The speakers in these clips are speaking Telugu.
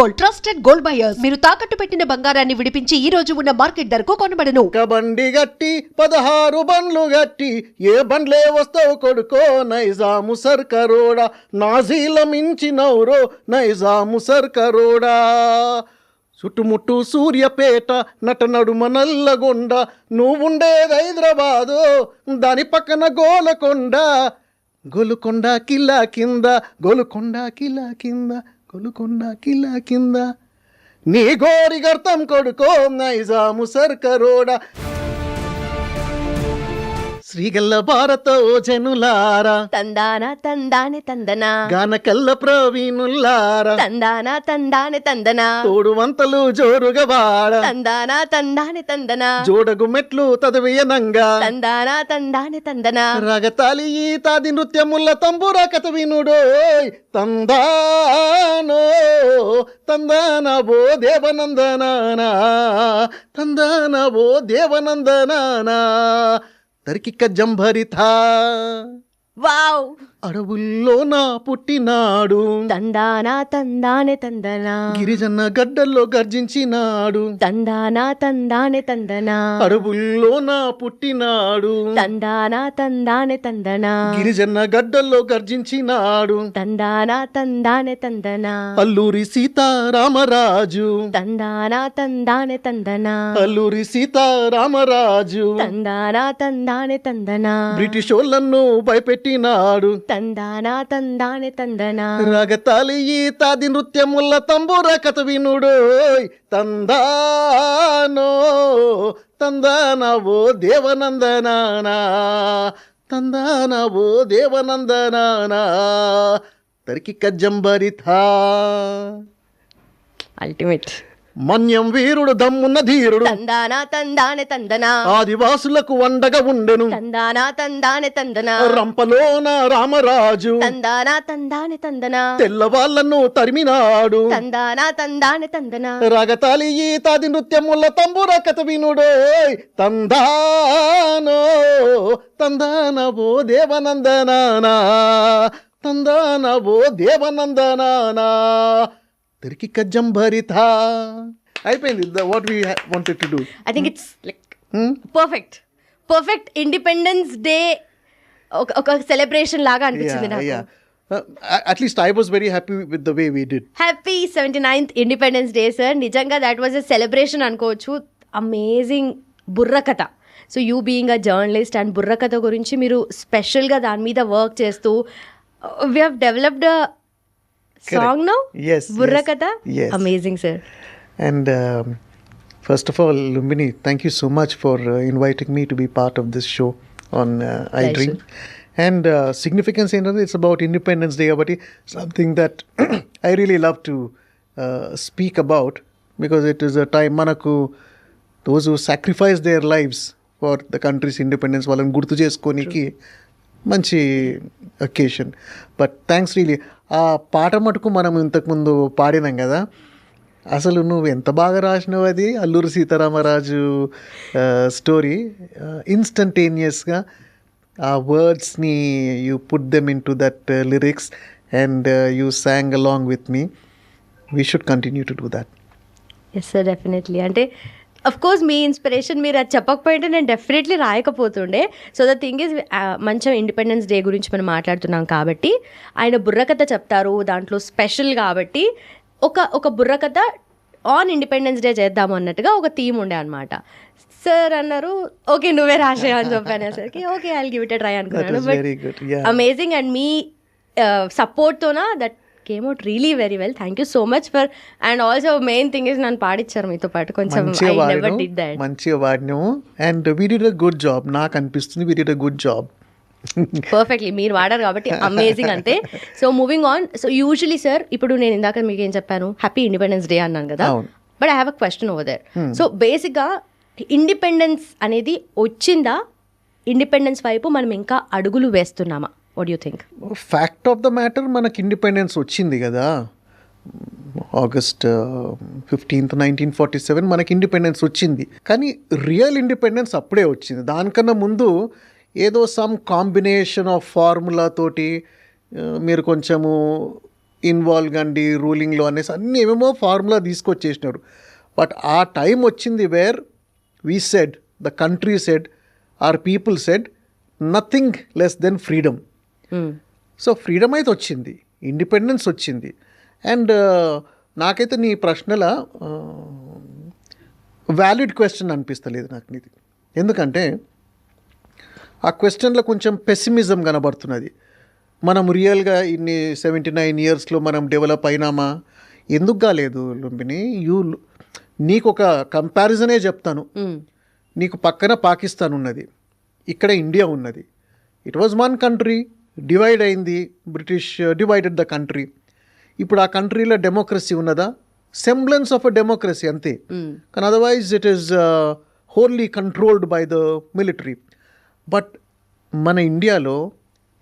Gold, trusted gold buyers. మీరు తాకట్టు పెట్టిన బంగారాన్ని విడిపించి ఈ రోజు ఉన్న మార్కెట్ ధరకు కొనబడను. బండి గట్టి 16 బండ్లు గట్టి ఏ బండ్లే వస్తావు కొడుకో నైజాము సర్కరోడా నాజీల మించినవురో నైజాము సర్కరోడా చుట్టుముట్టు సూర్యపేట నటనడుమ నల్లగొండ నువ్వుండేది హైదరాబాదు దాని పక్కన గోలకొండ గోలుకొండ కిల్లా కింద గోలుకొండ కిల్లా కింద గోలుకొండ కిల్లా కింద నీ గోరి గర్తం కొడుకో నైజాము సర్కరోడా శ్రీగల్ల భారత ఓ జనులారా తందాన తందానే తందనా గానకల్ల ప్రవీణులారా తందాన తందానే తందనా తోడు వంతలు జోరుగా వాడ తందాన తందానే తందనా జోడగు మెట్లు తదవియనంగా తందాన తందానే తందనా రగతాలి ఈ తాది నృత్యముల్ల తంబుర కథ వినుడోయ్ తందానో తందానవో దేవనందనానా తందానవో దేవనందనానా తరికిక్క జంభరిథా వావ్ అడవుల్లో నా పుట్టినాడు తందాన తందానే తందనా గిరిజన గడ్డల్లో గర్జించినాడు తందాన తందానే తందనా అడవుల్లో నా పుట్టినాడు తందాన తందానే తందనా గిరిజన గడ్డల్లో గర్జించినాడు తందాన తందానే తందనా అల్లూరి సీతారామరాజు తందాన తందానే తందనా అల్లూరి సీతారామరాజు తందాన తందానే తందనా బ్రిటిష్ వాళ్ళను భయపెట్టినాడు తందాన తందానే తందనా రగతాలి ఈ తాది నృత్యముల్ల తంబుర కథ వినుడు తందానో తందానవో దేవనందనానా తందానవో దేవనందనానా తరికిక్క జంబరిథా అల్టిమేట్ మన్యం వీరుడు దమ్మున్న ధీరుడు తందాన తందానే తందనా ఆదివాసులకు వండగా ఉండెను తందాన తందానే తందనా రంపలోన రామరాజు తందాన తందానే తందనా తెల్లవాళ్లను తరిమినాడు తందాన తందానే తందనా రగతాలి ఈ తాది నృత్యముల్ల తంబుర కథ వినుడోయ్ తందానో తందానవో దేవనందనానా తందానవో దేవనందనానా తిరికిక్క జంభరిథా అయిపోయింది what we wanted to do I think it's like perfect independence day ఒక సెలబ్రేషన్ లాగా అనిపించింది నాకు. At least I was very happy with the way we did happy 79th independence day sir. నిజంగా దాట్ వాజ్ ఎ సెలబ్రేషన్ అనుకోవచ్చు. Amazing Burrakatha. So you being a journalist and Burrakatha గురించి మీరు స్పెషల్గా దాని మీద వర్క్ చేస్తూ we have developed song now. Yes, Burrakatha. yes. Amazing sir. And first of all, Lumbini, thank you so much for inviting me to be part of this show on iDream. And significance in it, it's about Independence Day, but something that I really love to speak about because it is a time manaku those who sacrifice their lives for the country's independence వాళ్ళని గుర్తు చేసుకొనికి మంచి అకేషన్. But thanks really. ఆ పాట మటుకు మనం ఇంతకుముందు పాడినాం కదా, అసలు నువ్వు ఎంత బాగా రాసినావు అది అల్లూరి సీతారామరాజు స్టోరీ. ఇన్స్టంటేనియస్గా ఆ వర్డ్స్ని you put them into that lyrics and you sang along with me. We should continue to do that. Yes sir, definitely. అంటే అఫ్ కోర్స్ మీ ఇన్స్పిరేషన్ మీరు అది చెప్పకపోయింటే నేను డెఫినెట్లీ రాయకపోతుండే. సో ద థింగ్ ఈజ్ మంచిగా ఇండిపెండెన్స్ డే గురించి మనం మాట్లాడుతున్నాం కాబట్టి ఆయన బుర్రకథ చెప్తారు దాంట్లో స్పెషల్ కాబట్టి ఒక బుర్రకథ ఆన్ ఇండిపెండెన్స్ డే చేద్దాము అన్నట్టుగా ఒక థీమ్ ఉండే అనమాట. సార్ అన్నారు ఓకే నువ్వే రాసే అని చెప్పానేసరికి okay I give it a try అనుకున్నాను. బట్ అమేజింగ్ అండ్ మీ సపోర్ట్తోనా that came out really very well. Thank you so much for, and also main thing is nanu paadicharu meeto paatu koncham I never did that. మంచిగా వాడినాము and we did a good job. నాకు అనిపిస్తుంది we did a good job. Perfectly మీరు వాడారు కాబట్టి అమేజింగ్ అంతే. So moving on. So usually sir ఇప్పుడు నేను ఇందాక మీకు ఏం చెప్పాను, హ్యాపీ ఇండిపెండెన్స్ డే అన్నాను కదా, but I have a question over there. So బేసిక్గా ఇండిపెండెన్స్ అనేది వచ్చిందా, ఇండిపెండెన్స్ వైపు మనం ఇంకా అడుగులు వేస్తున్నామా? What you think? Fact of the matter మనకి ఇండిపెండెన్స్ వచ్చింది కదా, August 15th 1947 మనకి ఇండిపెండెన్స్ వచ్చింది. కానీ రియల్ ఇండిపెండెన్స్ అప్పుడే వచ్చింది. దానికన్నా ముందు ఏదో సమ్ కాంబినేషన్ ఆఫ్ ఫార్ములా తోటి మీరు కొంచెము ఇన్వాల్వ్ కండి రూలింగ్లో అనేసి అన్నీ ఏమేమో ఫార్ములా తీసుకొచ్చేసినారు. బట్ ఆ టైం వచ్చింది where we said, the country said, our people said nothing less than freedom. So freedom అయితే వచ్చింది, ఇండిపెండెన్స్ వచ్చింది. అండ్ నాకైతే నీ ప్రశ్నల వ్యాలిడ్ క్వశ్చన్ అనిపిస్తలేదు నాకు నీది. ఎందుకంటే ఆ క్వశ్చన్లో కొంచెం పెసిమిజం కనబడుతున్నది. మనం రియల్గా ఇన్ని 79 ఇయర్స్లో మనం డెవలప్ అయినామా? ఎందుకు కాలేదు లుంబిని? నీకు ఒక కంపారిజనే చెప్తాను. నీకు పక్కన పాకిస్తాన్ ఉన్నది, ఇక్కడ ఇండియా ఉన్నది. It was one country, divide అయింది, బ్రిటిష్ డివైడెడ్ ద కంట్రీ. ఇప్పుడు ఆ కంట్రీలో డెమోక్రసీ ఉన్నదా? సెంబ్లెన్స్ ఆఫ్ అ డెమోక్రసీ అంతే. కానీ otherwise it is wholly controlled by the military. బట్ మన ఇండియాలో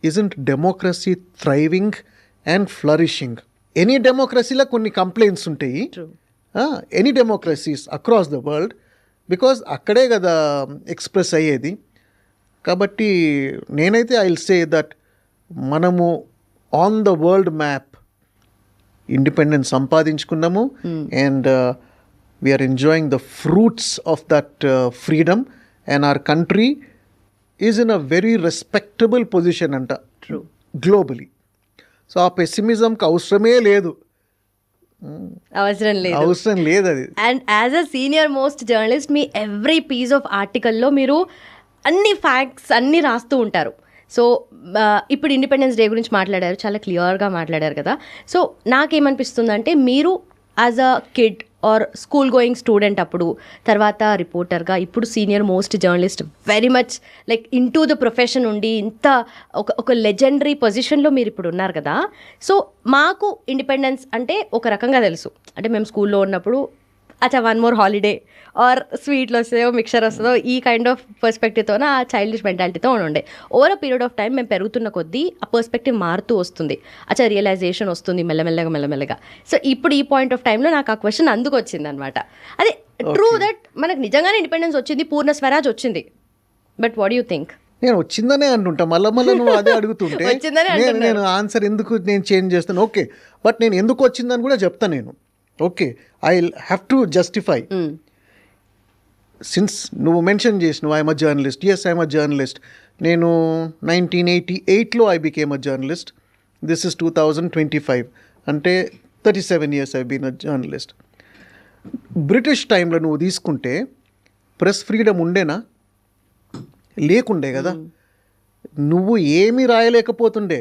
isn't democracy thriving and flourishing? Any డెమోక్రసీలో కొన్ని కంప్లైంట్స్ ఉంటాయి, any democracies across the world, because అక్కడే కదా ఎక్స్ప్రెస్ అయ్యేది. కాబట్టి నేనైతే ఐ విల్ సే దట్ మనము on the world map independence సంపాదించుకున్నాము. And we're enjoying the fruits of that freedom. And our country is in a very respectable position అంట గ్లోబలీ. సో ఆ పెసిమిజంకి అవసరమే లేదు, అవసరం లేదు అది. And as a senior most journalist, మీ ఎవ్రీ పీస్ ఆఫ్ ఆర్టికల్లో మీరు అన్ని ఫ్యాక్ట్స్ అన్నీ రాస్తూ ఉంటారు. సో ఇప్పుడు ఇండిపెండెన్స్ డే గురించి మాట్లాడారు, చాలా క్లియర్గా మాట్లాడారు కదా. సో నాకేమనిపిస్తుందంటే మీరు as a kid are school going student అప్పుడు, తర్వాత రిపోర్టర్గా, ఇప్పుడు senior most journalist, very much like in to the profession ఉండి ఇంత ఒక లెజెండరీ పొజిషన్లో మీరు ఇప్పుడు ఉన్నారు కదా. సో మాకు ఇండిపెండెన్స్ అంటే ఒక రకంగా తెలుసు, అంటే మేము స్కూల్లో ఉన్నప్పుడు అచ్చా వన్ మోర్ హాలిడే ఆర్ స్వీట్లు వస్తుందో మిక్చర్ వస్తుందో ఈ కైండ్ ఆఫ్ పర్స్పెక్టివ్తో ఆ చైల్డిష్ మెంటాలిటీతో ఉండే. Over a period of time మేము పెరుగుతున్న కొద్దీ ఆ పర్స్పెక్టివ్ మారుతూ వస్తుంది, అచ్చా రియలైజేషన్ వస్తుంది మెల్లమెల్లగా. సో ఇప్పుడు ఈ పాయింట్ ఆఫ్ టైంలో నాకు ఆ క్వశ్చన్ అందుకు వచ్చింది అనమాట. అదే ట్రూ దట్ మనకు నిజంగానే ఇండిపెండెన్స్ వచ్చింది, పూర్ణ స్వరాజ్ వచ్చింది, బట్ వాట్ యూ థింక్? నేను వచ్చిందనే అంటుంటా, మళ్ళీ నువ్వు అదే అడుగుతుంటే నేను ఆన్సర్ ఎందుకు నేను చేంజ్ చేస్తాను? ఓకే, బట్ నేను ఎందుకు వచ్చిందని కూడా చెప్తాను నేను. Okay, I will have to justify. Since నువ్వు మెన్షన్ చేసినావు I'm a journalist. Yes, I'm a journalist. నేను 1988లో I became a journalist. This is 2025, అంటే 37 years I been a journalist. British టైంలో నువ్వు తీసుకుంటే ప్రెస్ ఫ్రీడమ్ ఉండేనా? లేకుండే కదా. నువ్వు ఏమీ రాయలేకపోతుండే.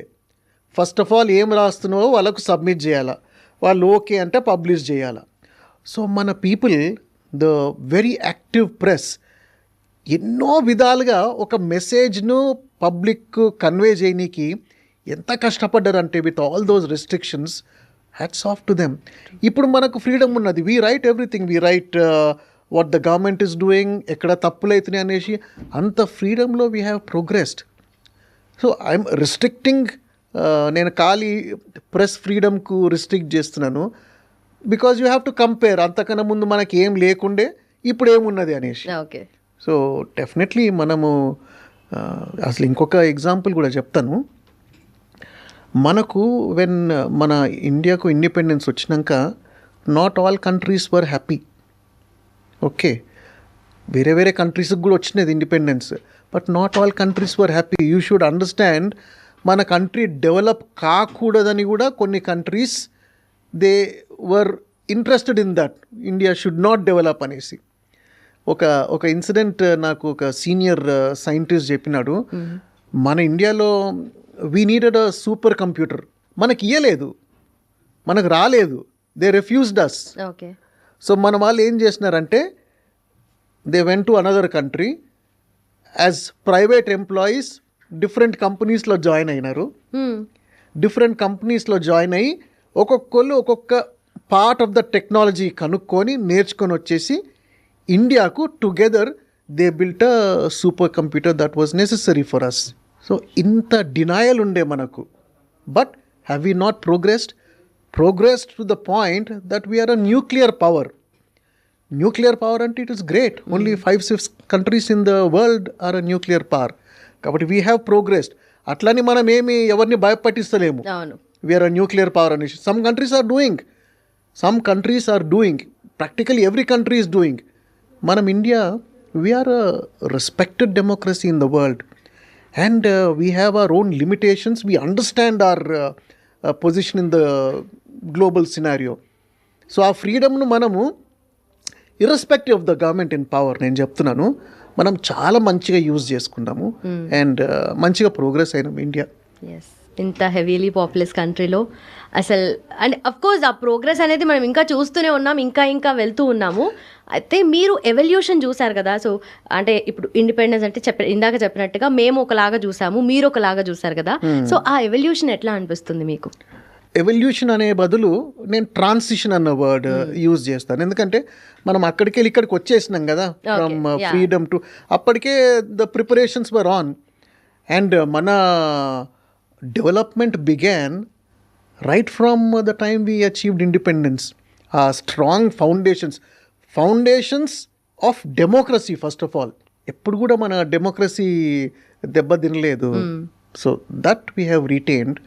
ఫస్ట్ ఆఫ్ ఆల్ ఏం రాస్తున్నావో వాళ్ళకు సబ్మిట్ చేయాలా, వాళ్ళు ఓకే అంటే పబ్లిష్ చేయాలా. సో మన people, the very active press, ఎన్నో విధాలుగా ఒక మెసేజ్ను పబ్లిక్ కన్వే చేయనీకి ఎంత కష్టపడ్డారంటే with all those restrictions, hats off to them. ఇప్పుడు మనకు ఫ్రీడమ్ ఉన్నది, we write everything, we write what the government is doing, ఎక్కడ తప్పులైతున్నాయి అనేసి. అంత ఫ్రీడమ్లో we have progressed. So I'm restricting, నేను ఖాళీ ప్రెస్ ఫ్రీడమ్కు రిస్ట్రిక్ట్ చేస్తున్నాను because you have to compare. అంతకన్నా ముందు మనకి ఏం లేకుండే, ఇప్పుడు ఏమున్నది అనేసి. ఓకే, సో డెఫినెట్లీ మనము అసలు ఇంకొక ఎగ్జాంపుల్ కూడా చెప్తాను. మనకు వెన్ మన ఇండియాకు ఇండిపెండెన్స్ వచ్చినాక not all countries were happy. Okay, వేరే వేరే కంట్రీస్కి కూడా వచ్చినది independence, but not all countries were happy. You should understand, మన కంట్రీ డెవలప్ కాకూడదని కూడా కొన్ని countries they were interested in that, India should not develop అనేసి. ఒక ఇన్సిడెంట్ నాకు ఒక సీనియర్ సైంటిస్ట్ చెప్పినాడు. మన ఇండియాలో we needed a super computer, మనకి ఇయ్యలేదు, మనకు రాలేదు, they refused us. Okay, so మన వాళ్ళు ఏం చేసినారంటే they went to another country as private employees, different కంపెనీస్లో జాయిన్ అయినారు. డిఫరెంట్ కంపెనీస్లో జాయిన్ అయ్యి ఒక్కొక్కళ్ళు ఒక్కొక్క పార్ట్ ఆఫ్ ద టెక్నాలజీ కనుక్కొని నేర్చుకొని వచ్చేసి ఇండియాకు together they built a super computer that was necessary for us. So ఇంత డినాయల్ ఉండే మనకు, but have we not progressed to the point that we're a nuclear power. Nuclear power అంటే it is great, only 5-6 countries in the world are a nuclear power. కాబట్టి వీ హ్యావ్ ప్రోగ్రెస్డ్. అట్లని మనం ఏమి ఎవరిని భయపట్టిస్తలేము. we are a nuclear power nation. Some countries are doing. Practically every country is doing. Manam India, we are a respected democracy in the world, and we have our own limitations. We understand our position in the global scenario. So our freedom nu manamu irrespective of the government in power, నేను చెప్తున్నాను, మనం చాలా మంచిగా యూజ్ చేసుకున్నాము అండ్ మంచిగా ప్రోగ్రెస్ అయినాం ఇండియా. ఎస్, ఇంత హెవీలీ పాపులస్ కంట్రీలో అసలు అండ్ అఫ్ కోర్స్ ఆ ప్రోగ్రెస్ అనేది మనం ఇంకా చూస్తూనే ఉన్నాం, ఇంకా వెళ్తూ ఉన్నాము. అయితే మీరు ఎవల్యూషన్ చూసారు కదా, సో అంటే ఇప్పుడు ఇండిపెండెన్స్ అంటే ఇందాక చెప్పినట్టుగా మేము ఒకలాగా చూసాము, మీరు ఒకలాగా చూసారు కదా, సో ఆ ఎవల్యూషన్ ఎట్లా అనిపిస్తుంది మీకు? ఎవల్యూషన్ అనే బదులు నేను ట్రాన్సిషన్ అన్న వర్డ్ యూజ్ చేస్తాను. ఎందుకంటే మనం అక్కడికి వెళ్ళి ఇక్కడికి వచ్చేసినాం కదా, ఫ్రమ్ ఫ్రీడమ్ టు, అప్పటికే the preparations were on and మన development began right from the time we achieved independence. ఆ strong foundations of democracy first of all. ఎప్పుడు కూడా మన డెమోక్రసీ దెబ్బతినలేదు. So that we have retained.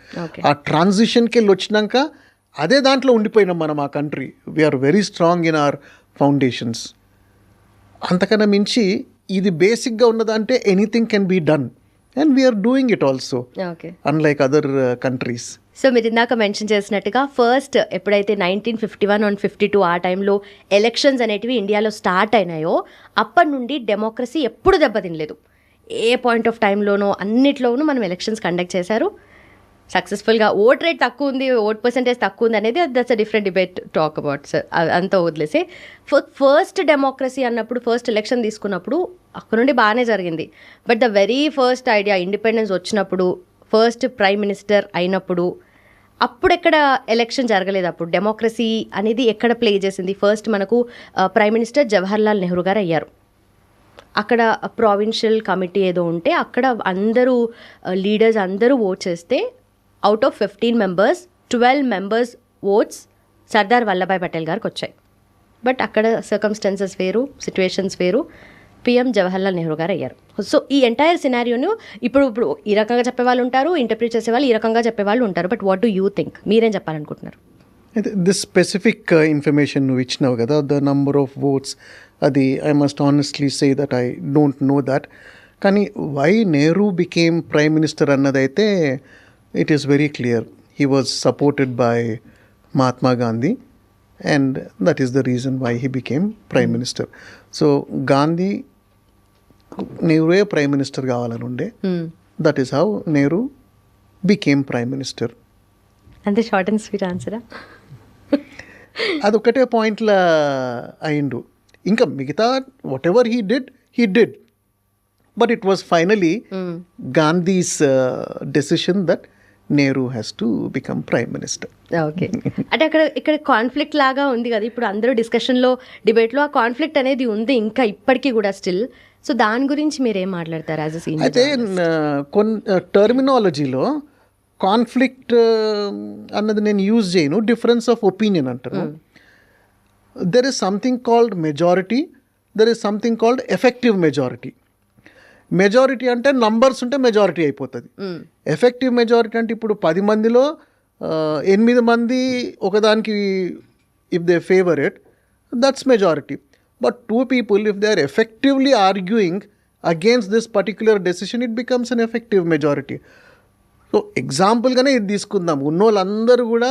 ఆ ట్రాన్సిషన్కి వెళ్ళి వచ్చినాక అదే దాంట్లో ఉండిపోయినాం మనం. ఆ country we're very strong in our foundations. అంతకన్నా మించి ఇది బేసిక్గా ఉన్నదంటే anything can be done and we're doing it also, unlike other countries. So మీరు ఇందాక మెన్షన్ చేసినట్టుగా ఫస్ట్ ఎప్పుడైతే 1951 అండ్ 52 ఆ టైంలో ఎలక్షన్స్ అనేటివి ఇండియాలో స్టార్ట్ అయినాయో అప్పటి నుండి డెమోక్రసీ ఎప్పుడు దెబ్బతినలేదు. ఏ పాయింట్ ఆఫ్ టైంలోనో అన్నిట్లోనూ మనం ఎలక్షన్స్ కండక్ట్ చేశారు సక్సెస్ఫుల్గా. ఓట్ రేట్ తక్కువ ఉంది, ఓట్ పర్సెంటేజ్ తక్కువ ఉంది అనేది that's a different debate talk about sir, అంతా వదిలేసి ఫస్ట్ డెమోక్రసీ అన్నప్పుడు ఫస్ట్ ఎలక్షన్ తీసుకున్నప్పుడు అక్కడ నుండి బాగానే జరిగింది. But the very first idea independence వచ్చినప్పుడు ఫస్ట్ ప్రైమ్ మినిస్టర్ అయినప్పుడు అప్పుడు ఎక్కడ ఎలక్షన్ జరగలేదు. అప్పుడు డెమోక్రసీ అనేది ఎక్కడ ప్లే చేసింది? ఫస్ట్ మనకు ప్రైమ్ మినిస్టర్ జవహర్లాల్ నెహ్రూ గారు అయ్యారు. అక్కడ ప్రావిన్షియల్ కమిటీ ఏదో ఉంటే అక్కడ అందరూ లీడర్స్ అందరూ ఓట్ చేస్తే out of 15 members 12 members votes Sardar Vallabhbhai Patel గారికి వచ్చాయి. బట్ అక్కడ సర్కమ్స్టాన్సెస్ వేరు, సిచ్యువేషన్స్ వేరు, పిఎం జవహర్లాల్ నెహ్రూ గారు అయ్యారు. సో ఈ ఎంటైర్ సినారియోను ఇప్పుడు ఈ రకంగా చెప్పేవాళ్ళు ఉంటారు, ఇంటర్ప్రిట్ చేసేవాళ్ళు ఈ రకంగా చెప్పేవాళ్ళు ఉంటారు. But what do you think? మీరేం చెప్పాలనుకుంటున్నారు? దిస్ స్పెసిఫిక్ ఇన్ఫర్మేషన్ నువ్వు ఇచ్చినావు కదా, ద నంబర్ ఆఫ్ ఓట్స్, అది I must honestly say that I don't know that. కానీ why Nehru became prime minister అన్నదైతే it is very clear. He was supported by Mahatma Gandhi and that is the reason why he became prime minister. So Gandhi నెహ్రూయే ప్రైమ్ మినిస్టర్ కావాలని ఉండే, that is how Nehru became prime minister. అంతే, షార్ట్ అండ్ స్వీట్ ఆన్సరా? అదొక్కటే పాయింట్ల అయిండు. ఇంకా మిగతా what ever he did but it was finally Gandhi's decision that Nehru has to become prime minister. Okay, అంటే ఇక్కడ కాన్ఫ్లిక్ట్ లాగా ఉంది కదా ఇప్పుడు అందరూ డిస్కషన్లో డిబేట్లో, ఆ కాన్ఫ్లిక్ట్ అనేది ఉంది ఇంకా ఇప్పటికీ కూడా స్టిల్. సో దాని గురించి మీరు ఏం మాట్లాడతారు యాజ్ అ సీనియర్? అయితే కొన్ని టర్మినాలజీలో కాన్ఫ్లిక్ట్ అన్నది నేను యూజ్ చేయను, డిఫరెన్స్ ఆఫ్ ఒపీనియన్ అంటాను. There is something called majority, there is something called effective majority. Majority అంటే నంబర్స్ ఉంటే మెజారిటీ అయిపోతుంది. ఎఫెక్టివ్ మెజారిటీ అంటే ఇప్పుడు 10 మందిలో 8 మంది ఒకదానికి if they favour it, that's majority. But 2 people if they are effectively arguing against this particular decision, it becomes an effective majority. So ఎగ్జాంపుల్గానే ఇది తీసుకుందాం, ఉన్నోళ్ళందరూ కూడా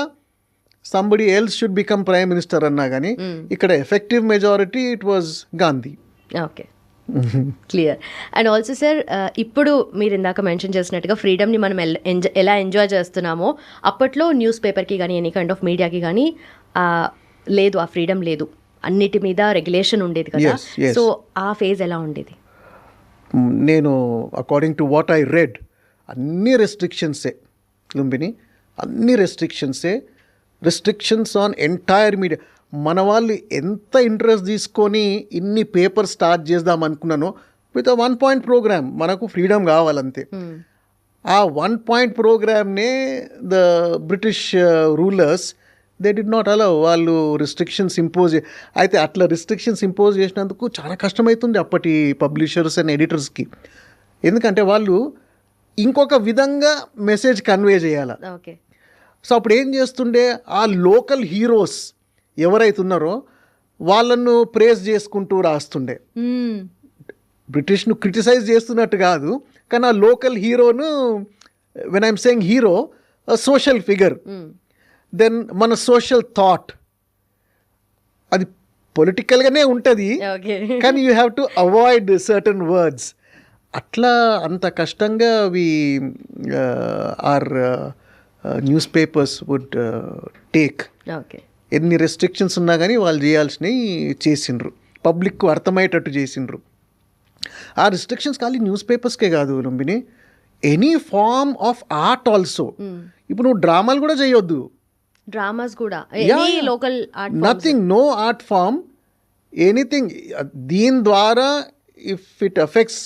somebody else should become prime minister అన్నా కానీ ఇక్కడ effective majority it was Gandhi. Okay, clear. And also sir, ఇప్పుడు మీరు ఇందాక మెన్షన్ చేసినట్టుగా ఫ్రీడమ్ని మనం ఎలా ఎంజాయ్ చేస్తున్నామో అప్పట్లో న్యూస్ పేపర్కి కానీ ఎనీ కైండ్ ఆఫ్ మీడియాకి కానీ లేదు, ఆ ఫ్రీడమ్ లేదు, అన్నిటి మీద రెగ్యులేషన్ ఉండేది కదా. సో ఆ ఫేజ్ ఎలా ఉండేది? నేను according to what I read అన్ని రెస్ట్రిక్షన్సే లుంబిని, అన్ని రెస్ట్రిక్షన్స్ ఆన్ ఎంటైర్ మీడియా. మన వాళ్ళు ఎంత ఇంట్రెస్ట్ తీసుకొని ఇన్ని పేపర్ స్టార్ట్ చేద్దాం అనుకున్నానో, విత్ 1 point ప్రోగ్రామ్ మనకు ఫ్రీడమ్ కావాలంతే. ఆ 1 point ప్రోగ్రామ్నే the British rulers they did not allow. వాళ్ళు రిస్ట్రిక్షన్స్ ఇంపోజ్ అయితే అట్లా రిస్ట్రిక్షన్స్ ఇంపోజ్ చేసినందుకు చాలా కష్టమవుతుంది అప్పటి పబ్లిషర్స్ అండ్ ఎడిటర్స్కి. ఎందుకంటే వాళ్ళు ఇంకొక విధంగా మెసేజ్ కన్వే చేయాలి. సో అప్పుడు ఏం చేస్తుండే, ఆ లోకల్ హీరోస్ ఎవరైతే ఉన్నారో వాళ్ళను ప్రేజ్ చేసుకుంటూ రాస్తుండే. బ్రిటిష్ను క్రిటిసైజ్ చేస్తున్నట్టు కాదు, కానీ ఆ లోకల్ హీరోను, when I'm saying hero, social figure, then మన సోషల్ థాట్ అది పొలిటికల్గానే ఉంటుంది, కానీ you have to avoid certain words. అట్లా అంత కష్టంగా అవి are newspapers would take. ఎన్ని రెస్ట్రిక్షన్స్ ఉన్నా కానీ వాళ్ళు చేయాల్సినవి చేసిండ్రు, పబ్లిక్కు అర్థమయ్యేటట్టు చేసిండ్రు. ఆ రిస్ట్రిక్షన్స్ ఖాళీ న్యూస్ పేపర్స్కే కాదు Lumbini, any form of art also. ఇప్పుడు నువ్వు డ్రామాలు కూడా చేయొద్దు, డ్రామాస్ కూడా, local nothing, no art form, anything. దీని ద్వారా if it affects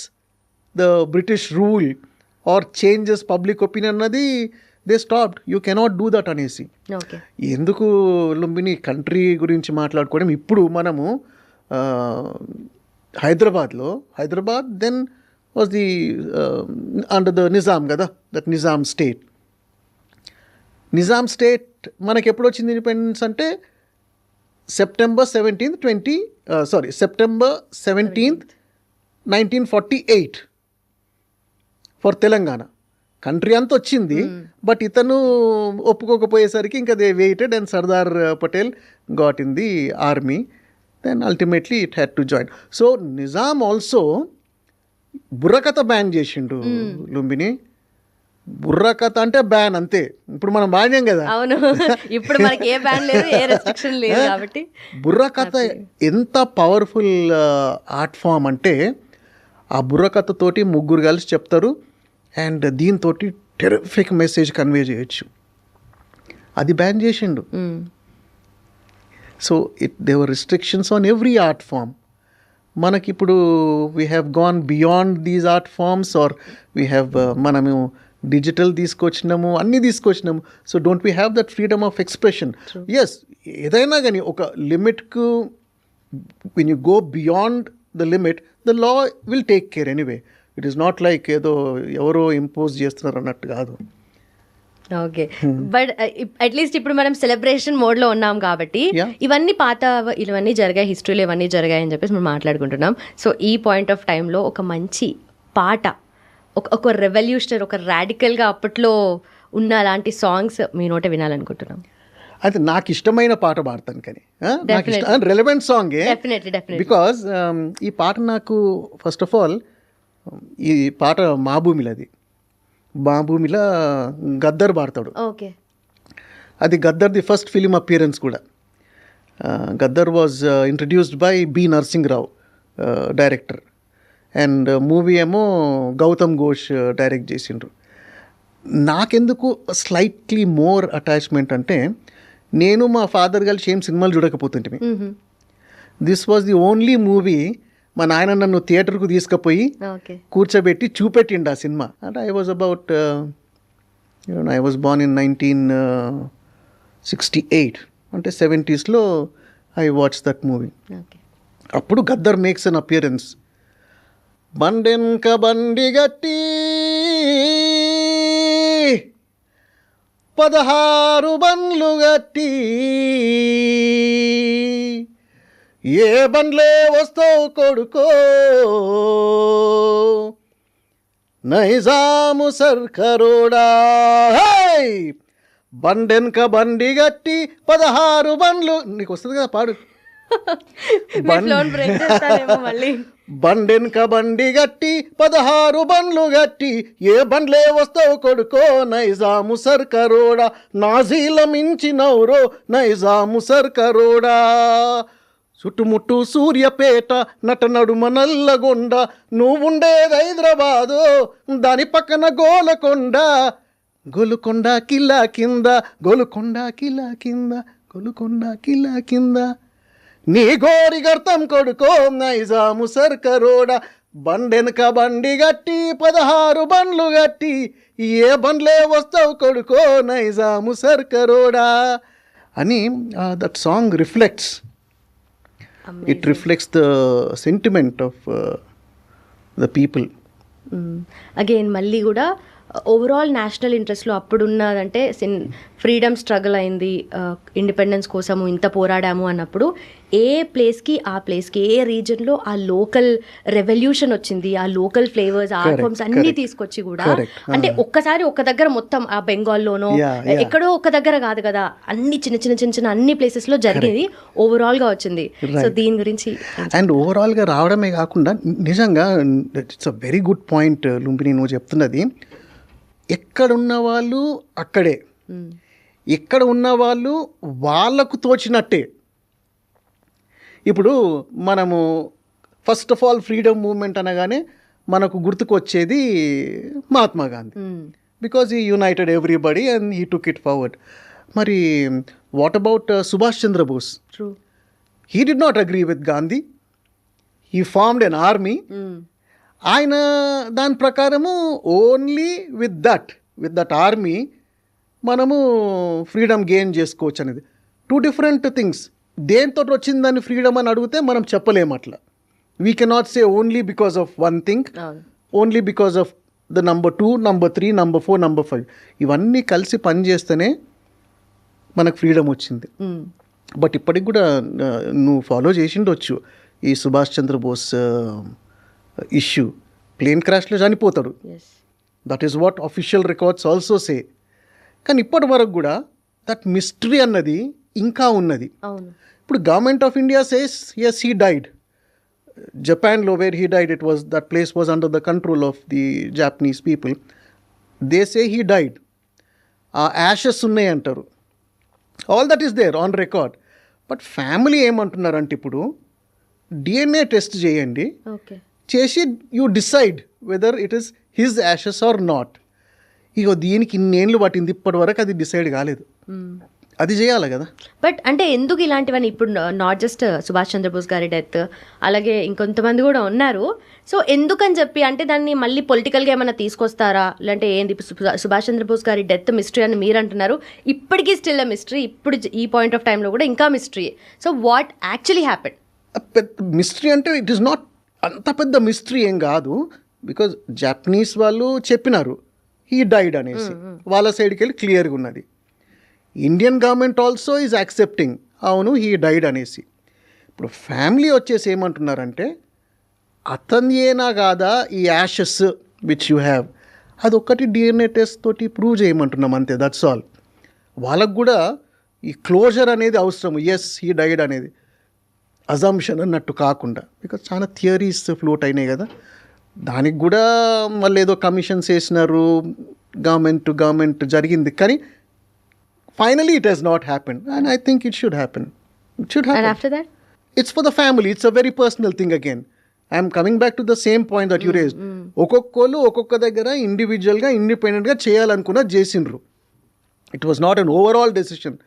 the British rule or changes public opinion అన్నది they stopped. You cannot do that అనేసి. ఎందుకు లుంబిని కంట్రీ గురించి మాట్లాడుకోవడం. ఇప్పుడు మనము Hyderabad then was the under the Nizam కదా, that Nizam state. Nizam state మనకి ఎప్పుడు వచ్చింది ఇండిపెండెన్స్ అంటే September 17th 1948 for Telangana. Country అంతా వచ్చింది, బట్ ఇతను ఒప్పుకోకపోయేసరికి ఇంకా they waited and Sardar Patel got in the army. Then ultimately it had to join. So Nizam also burrakatha ban చేసిండు లుంబిని. బుర్రకథ అంటే బ్యాన్ అంతే. ఇప్పుడు మనం బాగాం కదా, అవును, ఇప్పుడు మనకి ఏ బ్యాన్ లేదు, ఏ రెస్ట్రిక్షన్ లేదు కాబట్టి. బుర్రకథ ఎంత పవర్ఫుల్ ఆర్ట్ ఫామ్ అంటే, ఆ బుర్రకథతోటి ముగ్గురు కలిసి చెప్తారు అండ్ దీంతో టెరిఫిక్ మెసేజ్ కన్వే చేయొచ్చు. అది బ్యాన్ చేసిండు. So there were restrictions on every art form. మనకిప్పుడు we have gone beyond these art forms, or we have మనము డిజిటల్ తీసుకొచ్చినాము, అన్నీ తీసుకొచ్చినాము. So don't we have that freedom of expression? Yes, ఏదైనా కానీ ఒక లిమిట్కు, when you go beyond the limit, the law will take care anyway. It is not like ఏదో ఎవరో ఇంపోజ్ చేస్తున్నారు అన్నట్టు కాదు. ఓకే, బట్ అట్లీస్ట్ ఇప్పుడు మనం సెలబ్రేషన్ మోడ్లో ఉన్నాం కాబట్టి ఇవన్నీ ఇవన్నీ జరిగాయి, హిస్టరీలో ఇవన్నీ జరిగాయి అని చెప్పేసి మనం మాట్లాడుకుంటున్నాం. సో ఈ పాయింట్ ఆఫ్ టైంలో ఒక మంచి పాట, ఒక రెవల్యూషనరీ, ఒక రాడికల్గా అప్పట్లో ఉన్న అలాంటి సాంగ్స్ మీ నోట వినాలనుకుంటున్నాం. అయితే నాకు ఇష్టమైన పాట పాడతాను, కానీ రెలవెంట్ సాంగే, బికాజ్ ఈ పాట నాకు ఫస్ట్ ఆఫ్ ఆల్, ఈ పాట మా భూమిలది. మా భూమిలో గద్దర్ పాడతాడు. ఓకే, అది గద్దర్ది ఫస్ట్ ఫిలిం అపియరెన్స్ కూడా. Gaddar was introduced by B Narasimharao, director, and movie ఏమో గౌతమ్ ఘోష్ డైరెక్ట్ చేసిండ్రు. నాకెందుకు స్లైట్లీ మోర్ అటాచ్మెంట్ అంటే, నేను మా ఫాదర్ కలిసి ఏం సినిమాలు చూడకపోతుంటే, this was the only movie మా నాయన నన్ను థియేటర్కు తీసుకుపోయి కూర్చోబెట్టి చూపెట్టిండు ఆ సినిమా. అంటే I was about, I was Born in 1968, అంటే 70s I watch that movie. అప్పుడు గద్దర్ మేక్స్ అన్ అపియరెన్స్. బండెన్క బండి గట్టి 16 బండ్లు గట్టి, ఏ బండ్లే వస్తావు కొడుకో, నైజాము సర్కరోడా. బండెన్క బండి గట్టి 16 బండ్లు, నీకు వస్తుంది కదా పాడు. బండెన్క బండి గట్టి 16 బండ్లు గట్టి, ఏ బండ్లే వస్తావు కొడుకో, నైజాము సర్కరోడా. నాజీల మించినవురో నైజాము సర్కరోడా. చుట్టుముట్టు సూర్యపేట, నట నడుమ నల్లగొండ, నువ్వుండేది హైదరాబాదు, దాని పక్కన గోలకొండ. గోలుకొండ కిలా కింద, గోలుకొండ కిలా కింద, గోలుకొండ కిలా కింద, నీ గోరి గర్తం కొడుకో నైజాము సర్కరోడా. బండెనక బండి గట్టి 16 బండ్లు గట్టి, ఏ బండ్లే వస్తావు కొడుకో, నైజాము సర్కరోడా అని. That song reflects, it reflects the sentiment of the people. Again మళ్ళీ కూడా ఓవరాల్ నేషనల్ ఇంట్రెస్ట్లో అప్పుడున్నదంటే ఫ్రీడమ్ స్ట్రగుల్ అయింది, ఇండిపెండెన్స్ కోసము ఇంత పోరాడాము అన్నప్పుడు ఏ ప్లేస్కి ఆ ప్లేస్కి ఏ రీజన్లో ఆ లోకల్ రెవల్యూషన్ వచ్చింది, ఆ లోకల్ ఫ్లేవర్స్ ఆర్ట్ ఫార్మ్స్ అన్నీ తీసుకొచ్చి కూడా అంటే ఒక్కసారి ఒక్క దగ్గర మొత్తం ఆ బెంగాల్లోనో ఎక్కడో ఒక్క దగ్గర కాదు కదా, అన్ని చిన్న చిన్న చిన్న చిన్న అన్ని ప్లేసెస్లో జరిగేది ఓవరాల్గా వచ్చింది. సో దీని గురించి అండ్ ఓవరాల్గా రావడమే కాకుండా నిజంగా it's a very good point Lumbini నువ్వు చెప్తున్నది. ఎక్కడున్న వాళ్ళు అక్కడే, ఎక్కడ ఉన్న వాళ్ళు వాళ్ళకు తోచినట్టే. ఇప్పుడు మనము first of all freedom movement అనగానే మనకు గుర్తుకు వచ్చేది Mahatma Gandhi, because he united everybody and he took it forward. మరి what about Subhash Chandrabose? He did not agree with Gandhi, he formed an army. ఆయన దాని ప్రకారము ఓన్లీ విత్ దట్ ఆర్మీ మనము ఫ్రీడమ్ గెయిన్ చేసుకోవచ్చు అనేది. Two different things. దేంతో వచ్చిందని ఫ్రీడమ్ అని అడిగితే మనం చెప్పలేము అట్లా. We cannot say only because of one thing, only because of the number 2, number 3, number 4, number 5 ఇవన్నీ కలిసి పనిచేస్తేనే మనకు ఫ్రీడమ్ వచ్చింది. బట్ ఇప్పటికి కూడా నువ్వు ఫాలో చేసిండొచ్చు ఈ సుభాష్ చంద్రబోస్ ఇష్యూ. ప్లేన్ క్రాష్లో చనిపోతాడు, that is what official records also say. కానీ ఇప్పటి వరకు కూడా దట్ మిస్టరీ అన్నది ఇంకా ఉన్నది. ఇప్పుడు government of India says yes he died. జపాన్లో where he died, it was that place was under the control of the Japanese people. They say he died. ఆ యాషెస్ ఉన్నాయి అంటారు. All that is there on record. But family ఏమంటున్నారంటే ఇప్పుడు డిఎన్ఏ టెస్ట్ చేయండి, చేసి you decide whether it is his ashes or not. ఇగో దీనికి ఇన్నేళ్ళు పట్టింది, ఇప్పటి వరకు అది డిసైడ్ కాలేదు. అది చేయాలి కదా. బట్ అంటే ఎందుకు ఇలాంటివన్నీ ఇప్పుడు నాట్ జస్ట్ సుభాష్ చంద్రబోస్ గారి డెత్, అలాగే ఇంకొంతమంది కూడా ఉన్నారు. సో ఎందుకని చెప్పి అంటే దాన్ని మళ్ళీ పొలిటికల్గా ఏమైనా తీసుకొస్తారా, లేదంటే ఏంది? సుభాష్ చంద్రబోస్ గారి డెత్ మిస్టరీ అని మీరు అంటున్నారు, ఇప్పటికీ స్టిల్ అ మిస్టరీ. ఇప్పుడు ఈ పాయింట్ ఆఫ్ టైంలో కూడా ఇంకా mystery. So what actually happened? పెద్ద మిస్టరీ అంటే ఇట్ ఈస్ నాట్ అంత పెద్ద మిస్టరీ ఏం కాదు. బికాజ్ జాపనీస్ వాళ్ళు చెప్పినారు హీ డైడ్ అనేసి, వాళ్ళ సైడ్కి వెళ్ళి క్లియర్గా ఉన్నది. Indian government also is accepting అవును హీ డైడ్ అనేసి. ఇప్పుడు ఫ్యామిలీ వచ్చేసి ఏమంటున్నారంటే అతని ఏనా కాదా ఈ యాషెస్ విచ్ యూ హ్యావ్, అదొక్కటి డిఎన్ఏ టెస్ట్ తోటి ప్రూవ్ చేయమంటున్నాం అంతే, దట్స్ ఆల్. వాళ్ళకు కూడా ఈ క్లోజర్ అనేది అవసరం. ఎస్ హీ డైడ్ అనేది అజంప్షన్ అన్నట్టు కాకుండా, బికాజ్ చాలా థియరీస్ ఫ్లోట్ అయినాయి కదా. దానికి కూడా మళ్ళీ ఏదో కమిషన్స్ వేసినారు, గవర్నమెంట్ టు గవర్నమెంట్ జరిగింది. కానీ finally it has not happen and I think it should happen. It should happen. After that it's for the family. It's a very personal thing again. I'm coming back to the same point that you raised. ఒక్కొక్కరు ఒక్కొక్క దగ్గర ఇండివిజువల్గా ఇండిపెండెంట్గా చేయాలనుకున్న చేసిండ్రు. It was not an overall decision.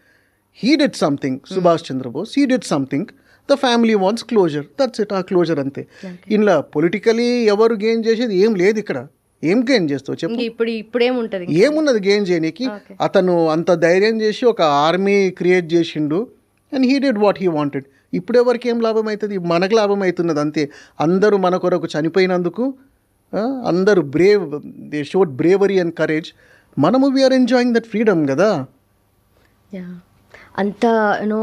He did something, Subhash Chandrabose, he did something. The family wants closure, that's it. ఆ క్లోజర్ అంతే. ఇంట్లో పొలిటికలీ ఎవరు గెయిన్ చేసేది ఏం లేదు ఇక్కడ. ఏం గెయిన్ చేస్తావు చెప్పు? ఇప్పుడేముంటుంది? ఏమున్నది గెయిన్ చేయనీకి? అతను అంత ధైర్యం చేసి ఒక ఆర్మీ క్రియేట్ చేసిండు and he did what he wanted. ఇప్పుడు ఎవరికి ఏం లాభం అవుతుంది? మనకు లాభం అవుతున్నది అంతే. అందరూ మన కొరకు చనిపోయినందుకు అందరూ they showed bravery and courage. మనము వీఆర్ ఎంజాయింగ్ దట్ ఫ్రీడమ్ కదా. అంత యూనో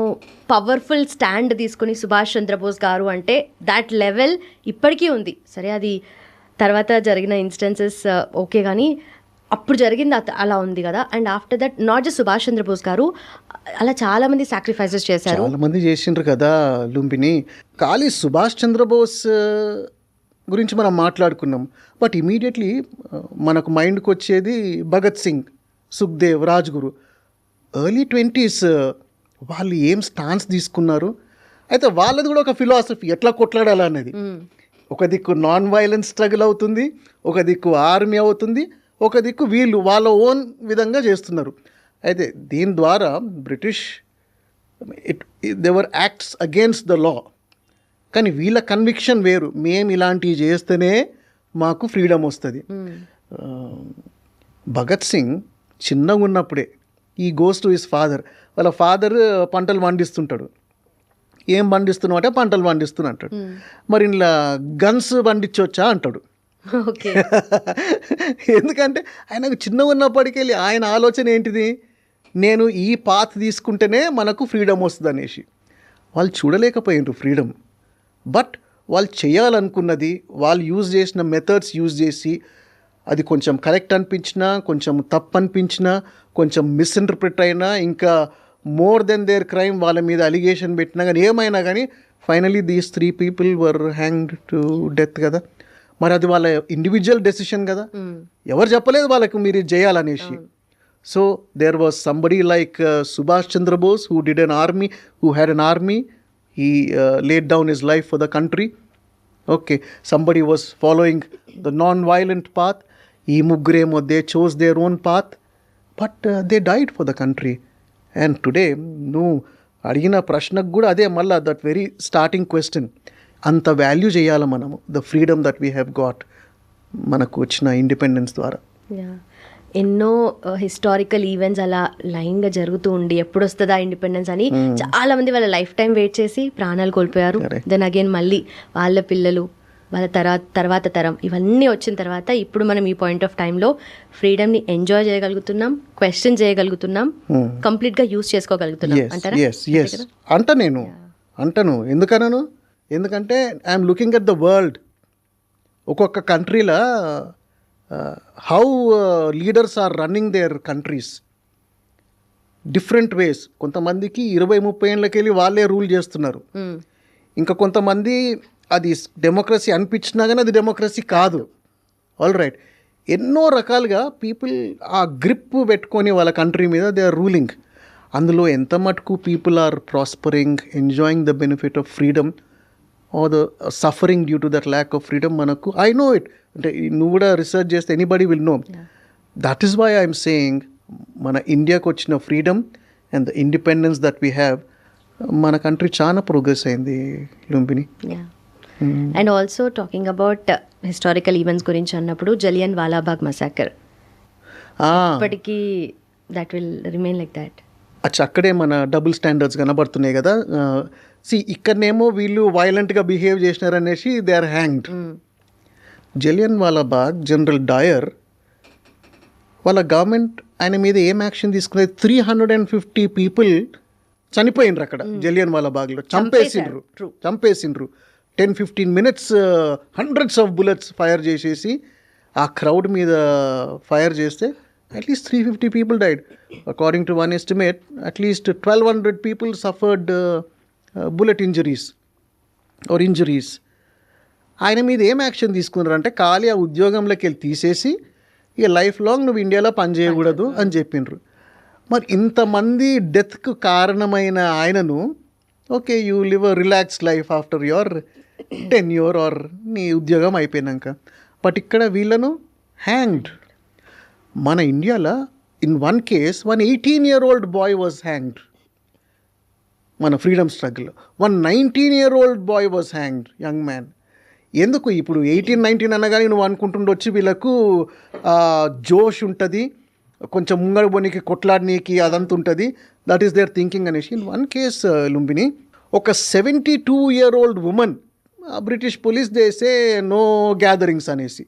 పవర్ఫుల్ స్టాండ్ తీసుకుని సుభాష్ చంద్రబోస్ గారు అంటే దాట్ లెవెల్ ఇప్పటికీ ఉంది. సరే అది తర్వాత జరిగిన ఇన్స్టెన్సెస్ ఓకే, కానీ అప్పుడు జరిగింది అలా ఉంది కదా. And after that not just Subhash Chandra Bose garu, అలా చాలామంది సాక్రిఫైసెస్ చేశారు. చాలామంది చేసిండ్రు కదా లుంబిని. ఖాళీ సుభాష్ చంద్రబోస్ గురించి మనం మాట్లాడుకున్నాం, బట్ ఇమీడియట్లీ మనకు మైండ్కి వచ్చేది భగత్ సింగ్, సుఖ్దేవ్, రాజ్గురు. ఎర్లీ 20s వాళ్ళు ఏం స్టాన్స్ తీసుకున్నారు. అయితే వాళ్ళది కూడా ఒక ఫిలాసఫీ, ఎట్లా కొట్లాడాలి అనేది. ఒక దిక్కు నాన్ వైలెన్స్ స్ట్రగుల్ అవుతుంది, ఒక దిక్కు ఆర్మీ అవుతుంది, ఒక దిక్కు వీళ్ళు వాళ్ళ ఓన్ విధంగా చేస్తున్నారు. అయితే దీని ద్వారా British they were acts against the law. కానీ వీళ్ళ కన్విక్షన్ వేరు, మేము ఇలాంటివి చేస్తేనే మాకు ఫ్రీడమ్ వస్తుంది. భగత్ సింగ్ చిన్నగా ఉన్నప్పుడే ఈ గోస్ టు హిస్ ఫాదర్. వాళ్ళ ఫాదర్ పంటలు పండిస్తుంటాడు. ఏం పండిస్తున్నావు అంటే పంటలు పండిస్తున్నా అంటాడు. మరి ఇలా గన్స్ పండించవచ్చా అంటాడు. ఓకే. ఎందుకంటే ఆయనకు చిన్నగా ఉన్నప్పటికెళ్ళి ఆయన ఆలోచన ఏంటిది, నేను ఈ పాత్ తీసుకుంటేనే మనకు ఫ్రీడమ్ వస్తుంది అనేసి. వాళ్ళు చూడలేకపోయినారు ఫ్రీడమ్, బట్ వాళ్ళు చేయాలనుకున్నది, వాళ్ళు యూజ్ చేసిన మెథడ్స్ యూజ్ చేసి, అది కొంచెం కరెక్ట్ అనిపించినా, కొంచెం తప్పు అనిపించినా, కొంచెం మిస్ఇంటర్ప్రిట్ అయినా, ఇంకా మోర్ దెన్ దేర్ క్రైమ్ వాళ్ళ మీద అలిగేషన్ పెట్టినా కానీ, ఏమైనా కానీ finally these 3 people were hanged to death కదా. మరి అది వాళ్ళ ఇండివిజువల్ డెసిషన్ కదా, ఎవరు చెప్పలేదు వాళ్ళకు మీరు ఇది చేయాలనేసి. So there was somebody like Subhash Chandra Bose who did an army, who had an army, he laid down his life for the country. Okay, somebody was following the non-violent path. ఈ ముగ్గురేమో they chose their own path, but they died for the country. And today నువ్వు అడిగిన ప్రశ్నకు కూడా అదే మళ్ళీ దట్ వెరీ స్టార్టింగ్ క్వశ్చన్, అంత వాల్యూ చేయాలి మనము the freedom that we have got మనకు వచ్చిన ఇండిపెండెన్స్ ద్వారా. ఎన్నో హిస్టారికల్ ఈవెంట్స్ అలా లైన్గా జరుగుతూ ఉండి ఎప్పుడు వస్తుందా ఇండిపెండెన్స్ అని చాలా మంది వాళ్ళ లైఫ్ టైం వెయిట్ చేసి ప్రాణాలు కోల్పోయారు. దెన్ అగైన్ మళ్ళీ వాళ్ళ పిల్లలు, వాళ్ళ తర్వాత తరం ఇవన్నీ వచ్చిన తర్వాత ఇప్పుడు మనం ఈ పాయింట్ ఆఫ్ టైంలో ఫ్రీడమ్ని ఎంజాయ్ చేయగలుగుతున్నాం, క్వశ్చన్ చేయగలుగుతున్నాం, కంప్లీట్గా యూస్ చేసుకోగలుగుతున్నాం అంటారా? అంటాను ఎందుకన్నాను, ఎందుకంటే I'm looking at the world. ఒక్కొక్క కంట్రీలో how leaders are running their countries different ways. కొంతమందికి 20-30 ఏళ్ళకి వెళ్ళి వాళ్ళే రూల్ చేస్తున్నారు. ఇంకా కొంతమంది అది డెమోక్రసీ అనిపించినా కానీ అది డెమోక్రసీ కాదు. ఆల్ రైట్, ఎన్నో రకాలుగా పీపుల్ ఆ గ్రిప్ పెట్టుకొని వాళ్ళ కంట్రీ మీద దే ఆర్ రూలింగ్. అందులో ఎంత మటుకు people are prospering, enjoying the benefit of freedom or the suffering due to that lack of freedom, మనకు ఐ నో ఇట్. అంటే నువ్వు కూడా రీసెర్చ్ చేస్తే anybody will know. That is why I'm saying మన ఇండియాకు వచ్చిన freedom and the independence that we have, మన కంట్రీ చాలా ప్రోగ్రెస్ అయింది Lumbini. And also talking about historical events గురించి అన్నప్పుడు జలియన్ వాలాబాగ్ మసాకర్ ఇప్పటికీ that will remain like that. అక్కడే మన డబుల్ స్టాండర్డ్స్ కనబడుతున్నాయి కదా. ఇక్కడనేమో వీళ్ళు వైలెంట్గా బిహేవ్ చేసినారనేసి they are hanged. Jallianwala Bagh, general Dyer వాళ్ళ గవర్నమెంట్ ఆయన మీద ఏం యాక్షన్ తీసుకునేది, 350 people చనిపోయినరు అక్కడ జలియన్ వాలాబాగ్లో. చంపేసిండ్రు 10-15 minutes hundreds of bullets fire చేసేసి ఆ క్రౌడ్ మీద ఫైర్ చేస్తే at least 350 people died. According to one estimate, at least 1,200 people suffered bullet injuries or injuries. ఆయన మీద ఏం యాక్షన్ తీసుకున్నారంటే ఖాళీ ఆ ఉద్యోగంలోకి వెళ్ళి తీసేసి ఇక లైఫ్ లాంగ్ నువ్వు ఇండియాలో పనిచేయకూడదు అని చెప్పిండ్రు. మరి ఇంతమంది డెత్కు కారణమైన ఆయనను, okay you live a relaxed life after your tenure or నీ ఉద్యోగం అయిపోయినాక, బట్ ఇక్కడ వీళ్ళను హ్యాంగ్డ్. మన ఇండియాలో in one case 18-year-old boy was hanged. మన freedom struggle 19-year-old boy was hanged, young man. ఎందుకు ఇప్పుడు 18-19 అనగానే నువ్వు అనుకుంటుండొచ్చు వీళ్ళకు జోష్ ఉంటుంది, కొంచెం ముంగడు పోనీకి కొట్లాడనీకి అదంతా ఉంటుంది, దట్ ఈస్ దేర్ థింకింగ్ అనేసి. ఇన్ వన్ కేస్ లుంబిని, ఒక 72-year-old woman, British police they say no gatherings అనేసి,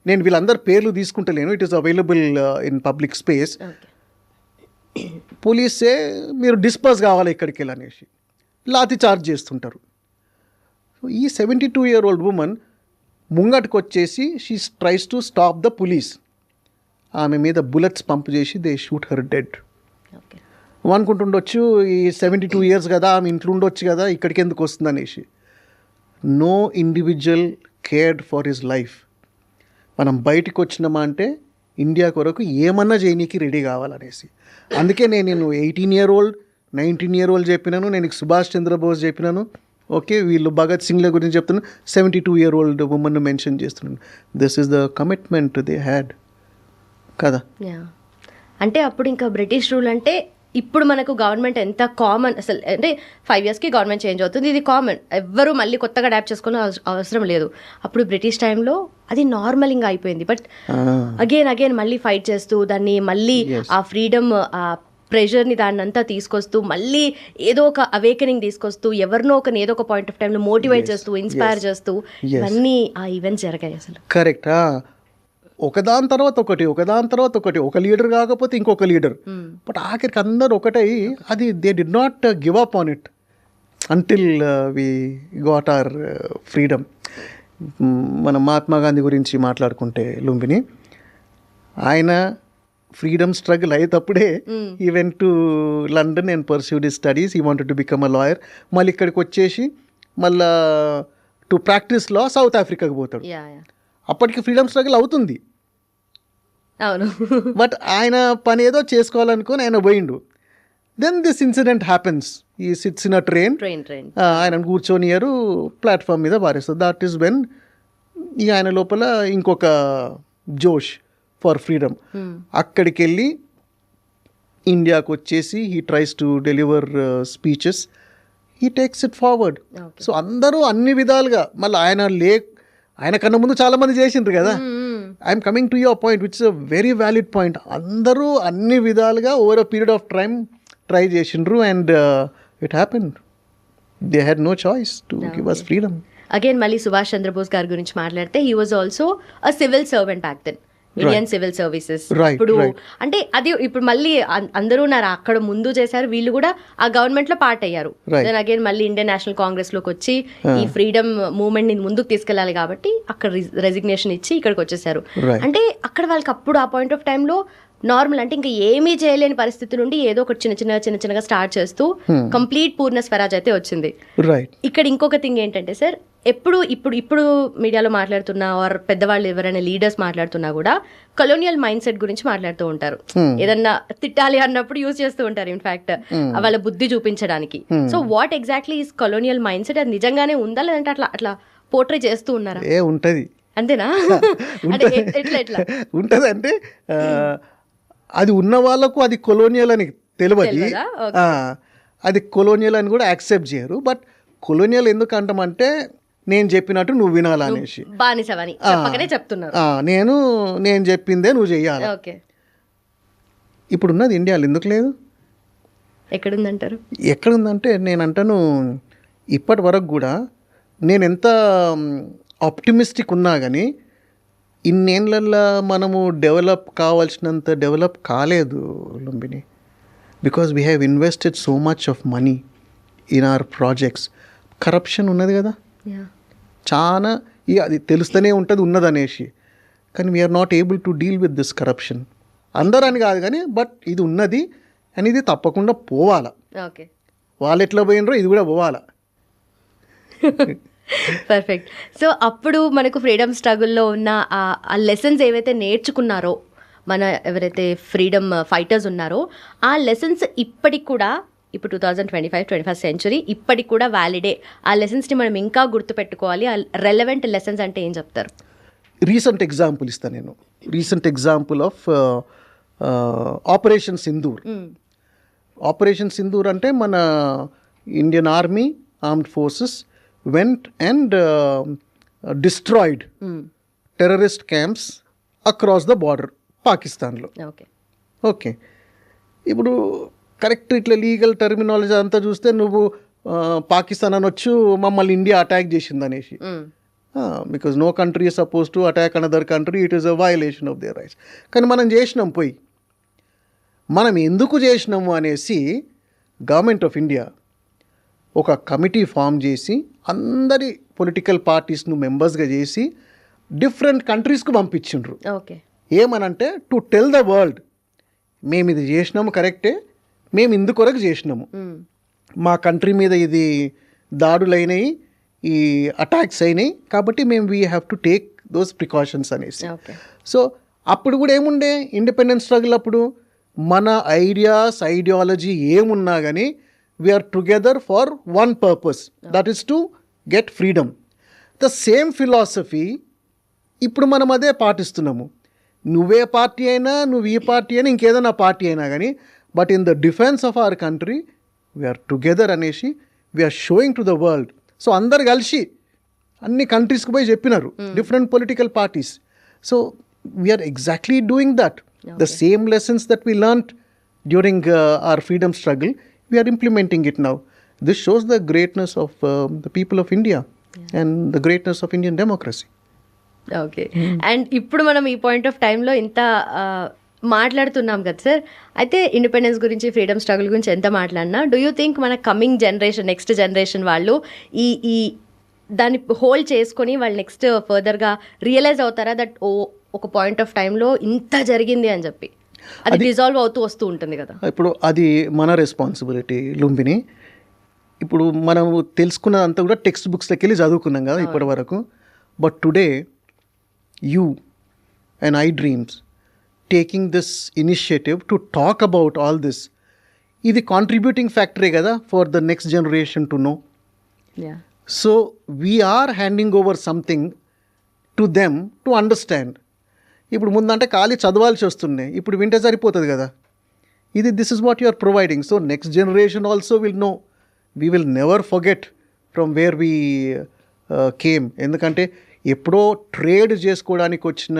నేను వీళ్ళందరి పేర్లు తీసుకుంటలేను, it is available in public space. పోలీసే మీరు డిస్పర్స్ కావాలి ఇక్కడికి వెళ్ళనేసి లాఠీ చార్జ్ చేస్తుంటారు. ఈ 72-year-old ఉమెన్ ముంగటికి వచ్చేసి she tries to stop the police. ఆమె మీద బుల్లెట్స్ పంప్ చేసి దే షూట్ హర్ డెడ్. అనుకుంటుండొచ్చు ఈ 72 years కదా, ఆమె ఇంట్లో ఉండొచ్చు కదా, ఇక్కడికి ఎందుకు వస్తుంది అనేసి. No individual cared for his life. మనం బయటికి వచ్చినామా అంటే ఇండియా కొరకు ఏమన్నా చేయనీకి రెడీ కావాలనేసి. అందుకే నేను 18-year-old 19-year-old చెప్పినాను, నేను సుభాష్ చంద్రబోస్ చెప్పినాను, ఓకే వీళ్ళు భగత్ సింగ్ల గురించి చెప్తున్నాను, 72-year-old ఉమెన్ మెన్షన్ చేస్తున్నాను. This is the commitment they had కదా. అంటే అప్పుడు ఇంకా బ్రిటిష్ రూల్ అంటే ఇప్పుడు మనకు గవర్నమెంట్ ఎంత కామన్, అసలు అంటే 5 yearsకి గవర్నమెంట్ చేంజ్ అవుతుంది, ఇది కామన్, ఎవ్వరూ మళ్ళీ కొత్తగా అడాప్ట్ చేసుకోవడం అవసరం లేదు. అప్పుడు బ్రిటిష్ టైంలో అది నార్మల్ ఇంకా అయిపోయింది. బట్ అగైన్ మళ్ళీ ఫైట్ చేస్తూ దాన్ని మళ్ళీ ఆ ఫ్రీడమ్ ప్రెషర్ని దాన్ని అంతా తీసుకొస్తూ మళ్ళీ ఏదో ఒక అవేకనింగ్ తీసుకొస్తూ ఎవరినో ఒక ఏదో ఒక పాయింట్ ఆఫ్ టైంలో మోటివేట్ చేస్తూ ఇన్స్పైర్ చేస్తూ ఇవన్నీ ఆ ఈవెంట్స్ జరిగాయి అసలు. కరెక్ట్. ఒకదాని తర్వాత ఒకటి ఒక లీడర్ కాకపోతే ఇంకొక లీడర్, బట్ ఆఖరికి అందరు ఒకటై అది they did not give up on it until we got our freedom. మన మహాత్మా గాంధీ గురించి మాట్లాడుకుంటే లుంబిని, ఆయన ఫ్రీడమ్ స్ట్రగుల్ అయ్యేటప్పుడే he went to London and pursued his studies. He wanted to become a lawyer. మళ్ళీ ఇక్కడికి వచ్చేసి మళ్ళా టు ప్రాక్టీస్ లా సౌత్ ఆఫ్రికాకి పోతాడు. అప్పటికి ఫ్రీడమ్ స్ట్రగుల్ అవుతుంది, అవును. బట్ ఆయన పని ఏదో చేసుకోవాలనుకుని ఆయన పోయిండు. Then this incident happens. He sits in a train, ఆయన కూర్చొనియరు ప్లాట్ఫామ్ మీద పారేస్తారు. దట్ ఈస్ వెన్ ఈ ఆయన లోపల ఇంకొక జోష్ ఫర్ ఫ్రీడమ్. అక్కడికి వెళ్ళి ఇండియాకు వచ్చేసి he tries to deliver speeches, he takes it forward. So అందరూ అన్ని విధాలుగా మళ్ళీ ఆయన కన్నా ముందు చాలా మంది చేసిండ్రు కదా. I'm coming to your point which is a very valid point. అందరూ అన్ని విధాలుగా over a period of time try చేసిండ్రు and it happen. They had no choice to give us freedom. Again మళ్ళీ సుభాష్ చంద్రబోస్ గారి గురించి మాట్లాడితే he was also a civil servant back then, Indian civil services. ఇప్పుడు అంటే అది ఇప్పుడు మళ్ళీ అందరూ ఉన్నారు అక్కడ ముందు చేశారు, వీళ్ళు కూడా ఆ గవర్నమెంట్ లో పార్ట్ అయ్యారు. దెన్ అగైన్ మళ్ళీ ఇండియన్ నేషనల్ కాంగ్రెస్ లోకి వచ్చి ఈ ఫ్రీడమ్ మూవ్మెంట్ ని ముందుకు తీసుకెళ్లాలి కాబట్టి అక్కడ రెసిగ్నేషన్ ఇచ్చి ఇక్కడికి వచ్చేసారు. అంటే అక్కడ వాళ్ళకి అప్పుడు ఆ పాయింట్ ఆఫ్ టైంలో నార్మల్ అంటే ఇంకా ఏమీ చేయలేని పరిస్థితి నుండి ఏదో ఒకటి చిన్నగా స్టార్ట్ చేస్తూ కంప్లీట్ పూర్ణ స్వరాజ్ అయితే వచ్చింది. ఇక్కడ ఇంకొక థింగ్ ఏంటంటే సార్, ఇప్పుడు మీడియాలో మాట్లాడుతున్నా ఆర్ పెద్దవాళ్ళు ఎవరైనా లీడర్స్ మాట్లాడుతున్నా కూడా కొలోనియల్ మైండ్ సెట్ గురించి మాట్లాడుతూ ఉంటారు. ఏదన్నా తిట్టాలి అన్నప్పుడు యూజ్ చేస్తూ ఉంటారు ఇన్ఫాక్ట్ వాళ్ళ బుద్ధి చూపించడానికి. So what exactly is colonial mind set? అది నిజంగానే ఉందా లేదంటే అట్లా పోర్ట్రే చేస్తూ ఉన్నారా? ఉంటది, అంతేనా? ఎట్లా ఉంటది అంటే అది ఉన్న వాళ్ళకు అది కొలోనియల్ అని తెలియదు, అది కొలోనియల్ అని కూడా యాక్సెప్ట్ చేయరు. బట్ కొలోనియల్ ఎందుకు అంటామంటే నేను చెప్పినట్టు నువ్వు వినాలనేసి, నేను చెప్పిందే నువ్వు చెయ్యాలి. ఇప్పుడున్నది ఇండియాలో ఎందుకు లేదు? ఎక్కడుందంటారు? ఎక్కడుందంటే నేను అంటాను ఇప్పటి వరకు కూడా నేను ఎంత ఆప్టిమిస్టిక్ ఉన్నా కానీ ఇన్నేళ్ళల్లో మనము డెవలప్ కావాల్సినంత డెవలప్ కాలేదు Lumbini. Because we have invested so much of money in our projects. Corruption ఉన్నది కదా, చాలా అది తెలుస్తూనే ఉంటుంది ఉన్నదనేసి. కానీ we're not able to deal with this corruption. అందరని కాదు కానీ బట్ ఇది ఉన్నది అని ఇది తప్పకుండా పోవాలా. వాళ్ళు ఎట్లా పోయినరో ఇది కూడా పోవాలా. పర్ఫెక్ట్. సో అప్పుడు మనకు ఫ్రీడమ్ స్ట్రగుల్లో ఉన్న ఆ లెసన్స్ ఏవైతే నేర్చుకున్నారో మన ఎవరైతే ఫ్రీడమ్ ఫైటర్స్ ఉన్నారో ఆ లెసన్స్ ఇప్పటికి కూడా ఇప్పుడు 2025 సెంచురీ ఇప్పటికి కూడా వ్యాలిడే. ఆ లెసన్స్ని మనం ఇంకా గుర్తుపెట్టుకోవాలి. ఆ రెలవెంట్ లెసన్స్ అంటే ఏం చెప్తారు? రీసెంట్ ఎగ్జాంపుల్ ఇస్తాను నేను. Recent example of operation Sindoor. Operation Sindoor అంటే మన Indian army armed forces went and destroyed terrorist camps across the border పాకిస్తాన్లో. ఓకే, ఇప్పుడు కరెక్ట్ ఇట్లా లీగల్ టర్మినాలజీ అంతా చూస్తే నువ్వు పాకిస్తాన్ అనొచ్చు మమ్మల్ని ఇండియా అటాక్ చేసింది అనేసి. Because no country is suppose to attack another country, it is a violation of their rights. కానీ మనం చేసినాం పోయి. మనం ఎందుకు చేసినాము అనేసి గవర్నమెంట్ ఆఫ్ ఇండియా ఒక కమిటీ ఫామ్ చేసి అందరి పొలిటికల్ పార్టీస్ను మెంబర్స్గా చేసి డిఫరెంట్ కంట్రీస్కు పంపించిండ్రు. ఏమనంటే టు టెల్ ద వరల్డ్ మేము ఇది చేసినాము కరెక్టే, మేము ఇందుకొరకు చేసినాము, మా కంట్రీ మీద ఇది దాడులైనవి, ఈ అటాక్స్ అయినాయి కాబట్టి మేము we have to take those precautions అనేసి. సో అప్పుడు కూడా ఏముండే ఇండిపెండెన్స్ స్ట్రగుల్ అప్పుడు మన ఐడియాలజీ ఏమున్నా కానీ we are together for one purpose, that is to get freedom. The same philosophy ఇప్పుడు మనం అదే పాటిస్తున్నాము. నువ్వే పార్టీ అయినా నువ్వు ఈ పార్టీ అయినా ఇంకేదైనా పార్టీ అయినా కానీ but in the defence of our country we're together అనేసి we're showing to the world. So అందరు కలిసి అన్ని కంట్రీస్కి పోయి చెప్పినారు, different political parties. So we're exactly doing that. The same lessons that we learned during our freedom struggle, we are implementing it now. This shows the greatness of the people of India and the greatness of Indian democracy. Okay and ఇప్పుడు మనం ఈ పాయింట్ ఆఫ్ టైంలో ఇంత మాట్లాడుతున్నాం కదా సార్, అయితే ఇండిపెండెన్స్ గురించి ఫ్రీడమ్ స్ట్రగుల్ గురించి ఎంత మాట్లాడినా డూ యూ థింక్ మన కమింగ్ జనరేషన్ నెక్స్ట్ జనరేషన్ వాళ్ళు ఈ దాన్ని హోల్డ్ చేసుకొని వాళ్ళు నెక్స్ట్ ఫర్దర్గా రియలైజ్ అవుతారా దట్ ఒక పాయింట్ ఆఫ్ టైంలో ఇంత జరిగింది అని చెప్పి అది డిజాల్వ్ అవుతూ వస్తూ ఉంటుంది కదా? ఇప్పుడు అది మన రెస్పాన్సిబిలిటీ లుంబిని. ఇప్పుడు మనం తెలుసుకున్నదంతా కూడా టెక్స్ట్ బుక్స్లోకి వెళ్ళి చదువుకున్నాం కదా ఇప్పటి వరకు. But today you and iDreams taking this initiative to talk about all this, ఇది contributing factor కదా for the next generation to know. Yeah. So we are handing over something to them to understand. ఇప్పుడు ముందంటే ఖాళీ చదవాల్సి వస్తున్నాయి, ఇప్పుడు వింటే సరిపోతుంది కదా. this is what you are providing. So next generation also will know. We will never forget from where we came. ఎందుకంటే ఎప్పుడో ట్రేడ్ చేసుకోవడానికి వచ్చిన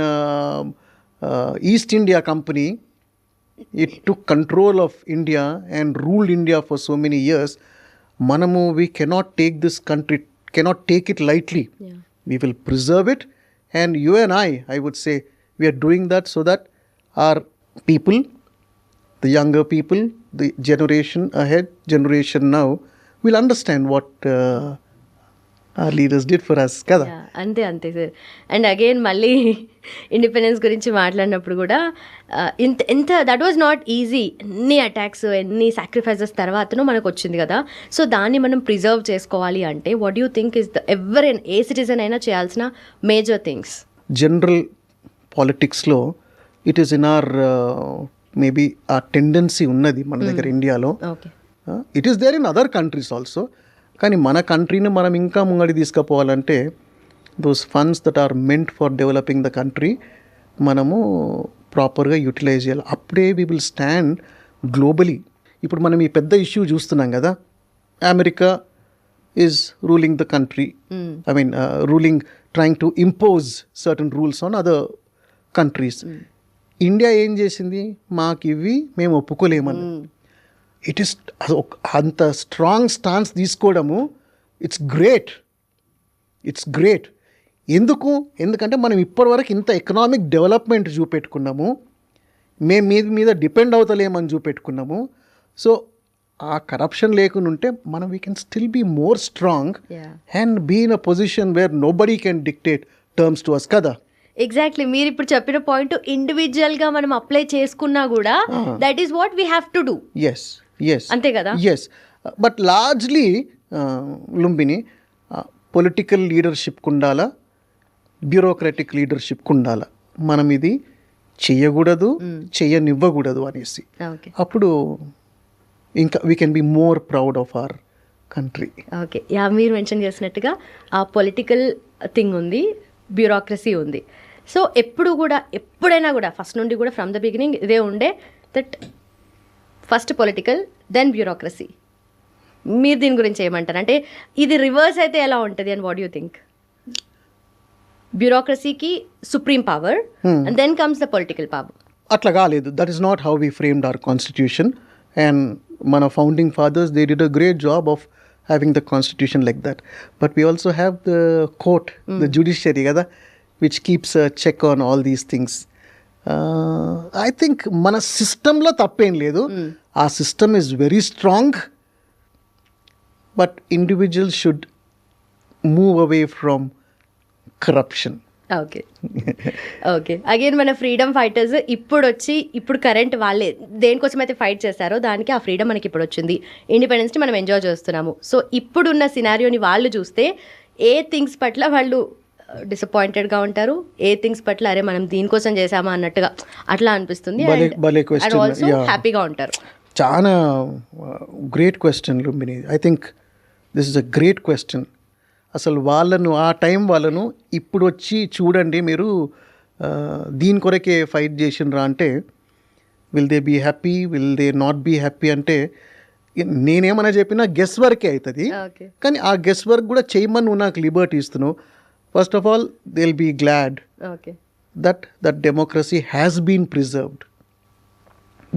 East India Company, it took control of India and ruled India for so many years. మనము we cannot take this country, cannot take it lightly. We will preserve it and you and I would say we are doing that so that are people, the younger people, the generation ahead, generation now, will understand what our leaders did for us కదా. అంతే సార్. అండ్ అగైన్ మళ్ళీ ఇండిపెండెన్స్ గురించి మాట్లాడినప్పుడు కూడా ఎంత దట్ వాజ్ నాట్ ఈజీ. ఎన్ని అటాక్స్, ఎన్ని సాక్రిఫైసెస్ తర్వాతనూ మనకు వచ్చింది కదా. సో దాన్ని మనం ప్రిజర్వ్ చేసుకోవాలి అంటే వాట్ యూ థింక్ ఇస్ ఎవరైనా ఏ సిటిజన్ అయినా చేయాల్సిన మేజర్ థింగ్స్? జనరల్ పాలిటిక్స్లో it is in are maybe ఆ టెండెన్సీ ఉన్నది మన దగ్గర ఇండియాలో. Okay, it is there in other countries also. కానీ మన కంట్రీని మనం ఇంకా ముంగడి తీసుకుపోవాలంటే those funds that are meant for developing the country మనము ప్రాపర్గా యూటిలైజ్ చేయాలి. అప్పుడే వీ విల్ స్టాండ్ గ్లోబలీ. ఇప్పుడు మనం ఈ పెద్ద ఇష్యూ చూస్తున్నాం కదా, America is ruling the country, I mean ruling, trying to impose certain rules on other countries. India ఏం చేసింది, మాకు ఇవి మేము ఒప్పుకోలేమని. ఇట్ ఈస్ అంత స్ట్రాంగ్ స్టాన్స్ తీసుకోవడము, ఇట్స్ గ్రేట్. ఎందుకంటే మనం ఇప్పటివరకు ఇంత ఎకనామిక్ డెవలప్మెంట్ చూపెట్టుకున్నాము, మేము మీద డిపెండ్ అవుతలేమని చూపెట్టుకున్నాము. సో ఆ కరప్షన్ లేకుండా ఉంటే మనం we can still be more strong and be in a position where nobody can dictate terms to us కదా. ఎగ్జాక్ట్లీ, మీరు ఇప్పుడు చెప్పిన పాయింట్ ఇండివిజువల్గా మనం అప్లై చేసుకున్నా కూడా that is what we have to do. Yes, అంతే కదా. Yes, but largely Lumbini political లీడర్షిప్కి ఉండాలా, బ్యూరోక్రటిక్ లీడర్షిప్కి ఉండాలా. మనం ఇది చెయ్యకూడదు, చెయ్యనివ్వకూడదు అనేసి. అప్పుడు ఇంకా we can be more proud of our country. Okay, మీరు మెన్షన్ చేసినట్టుగా ఆ పొలిటికల్ థింగ్ ఉంది, బ్యూరోక్రసీ ఉంది. సో ఎప్పుడైనా కూడా ఫస్ట్ నుండి కూడా ఫ్రమ్ ద బిగినింగ్ ఇదే ఉండే that first political then bureaucracy. మీరు దీని గురించి ఏమంటారు? అంటే ఇది రివర్స్ అయితే ఎలా ఉంటుంది అండ్ వాట్ యూ థింక్? బ్యూరోక్రసీకి supreme power and then comes the political power. అట్లా కాలేదు. That is not how we framed our constitution. And మన founding fathers they did a great job of having the constitution like that, but we also have the court, the judiciary kada, which keeps a check on all these things. I think mana system lo tappem ledu. Our system is very strong, but individuals should move away from corruption. Okay again మన ఫ్రీడమ్ ఫైటర్స్ ఇప్పుడు కరెంట్ వాళ్ళే దేనికోసం అయితే ఫైట్ చేస్తారో దానికి ఆ ఫ్రీడమ్ మనకి ఇప్పుడు వచ్చింది, ఇండిపెండెన్స్ని మనం ఎంజాయ్ చేస్తున్నాము. సో ఇప్పుడున్న సినారియోని వాళ్ళు చూస్తే ఏ థింగ్స్ పట్ల వాళ్ళు డిసప్పాయింటెడ్గా ఉంటారు, ఏ థింగ్స్ పట్ల అరే మనం దీనికోసం చేసామా అన్నట్టుగా అట్లా అనిపిస్తుంది, అండ్ ఆల్సో హ్యాపీగా ఉంటారు. చాలా great question Lumbini. I think this is a great question. అసలు వాళ్ళను ఆ టైం వాళ్ళను ఇప్పుడు వచ్చి చూడండి మీరు దీని కొరకే ఫైట్ చేసినరా అంటే will they be happy, will they not be happy అంటే నేనేమన్నా చెప్పినా గెస్ వర్కే అవుతుంది. కానీ ఆ గెస్ వర్క్ కూడా చేయమని నువ్వు నాకు లిబర్టీ ఇస్తున్నావు. First of all they will be glad that democracy has been preserved.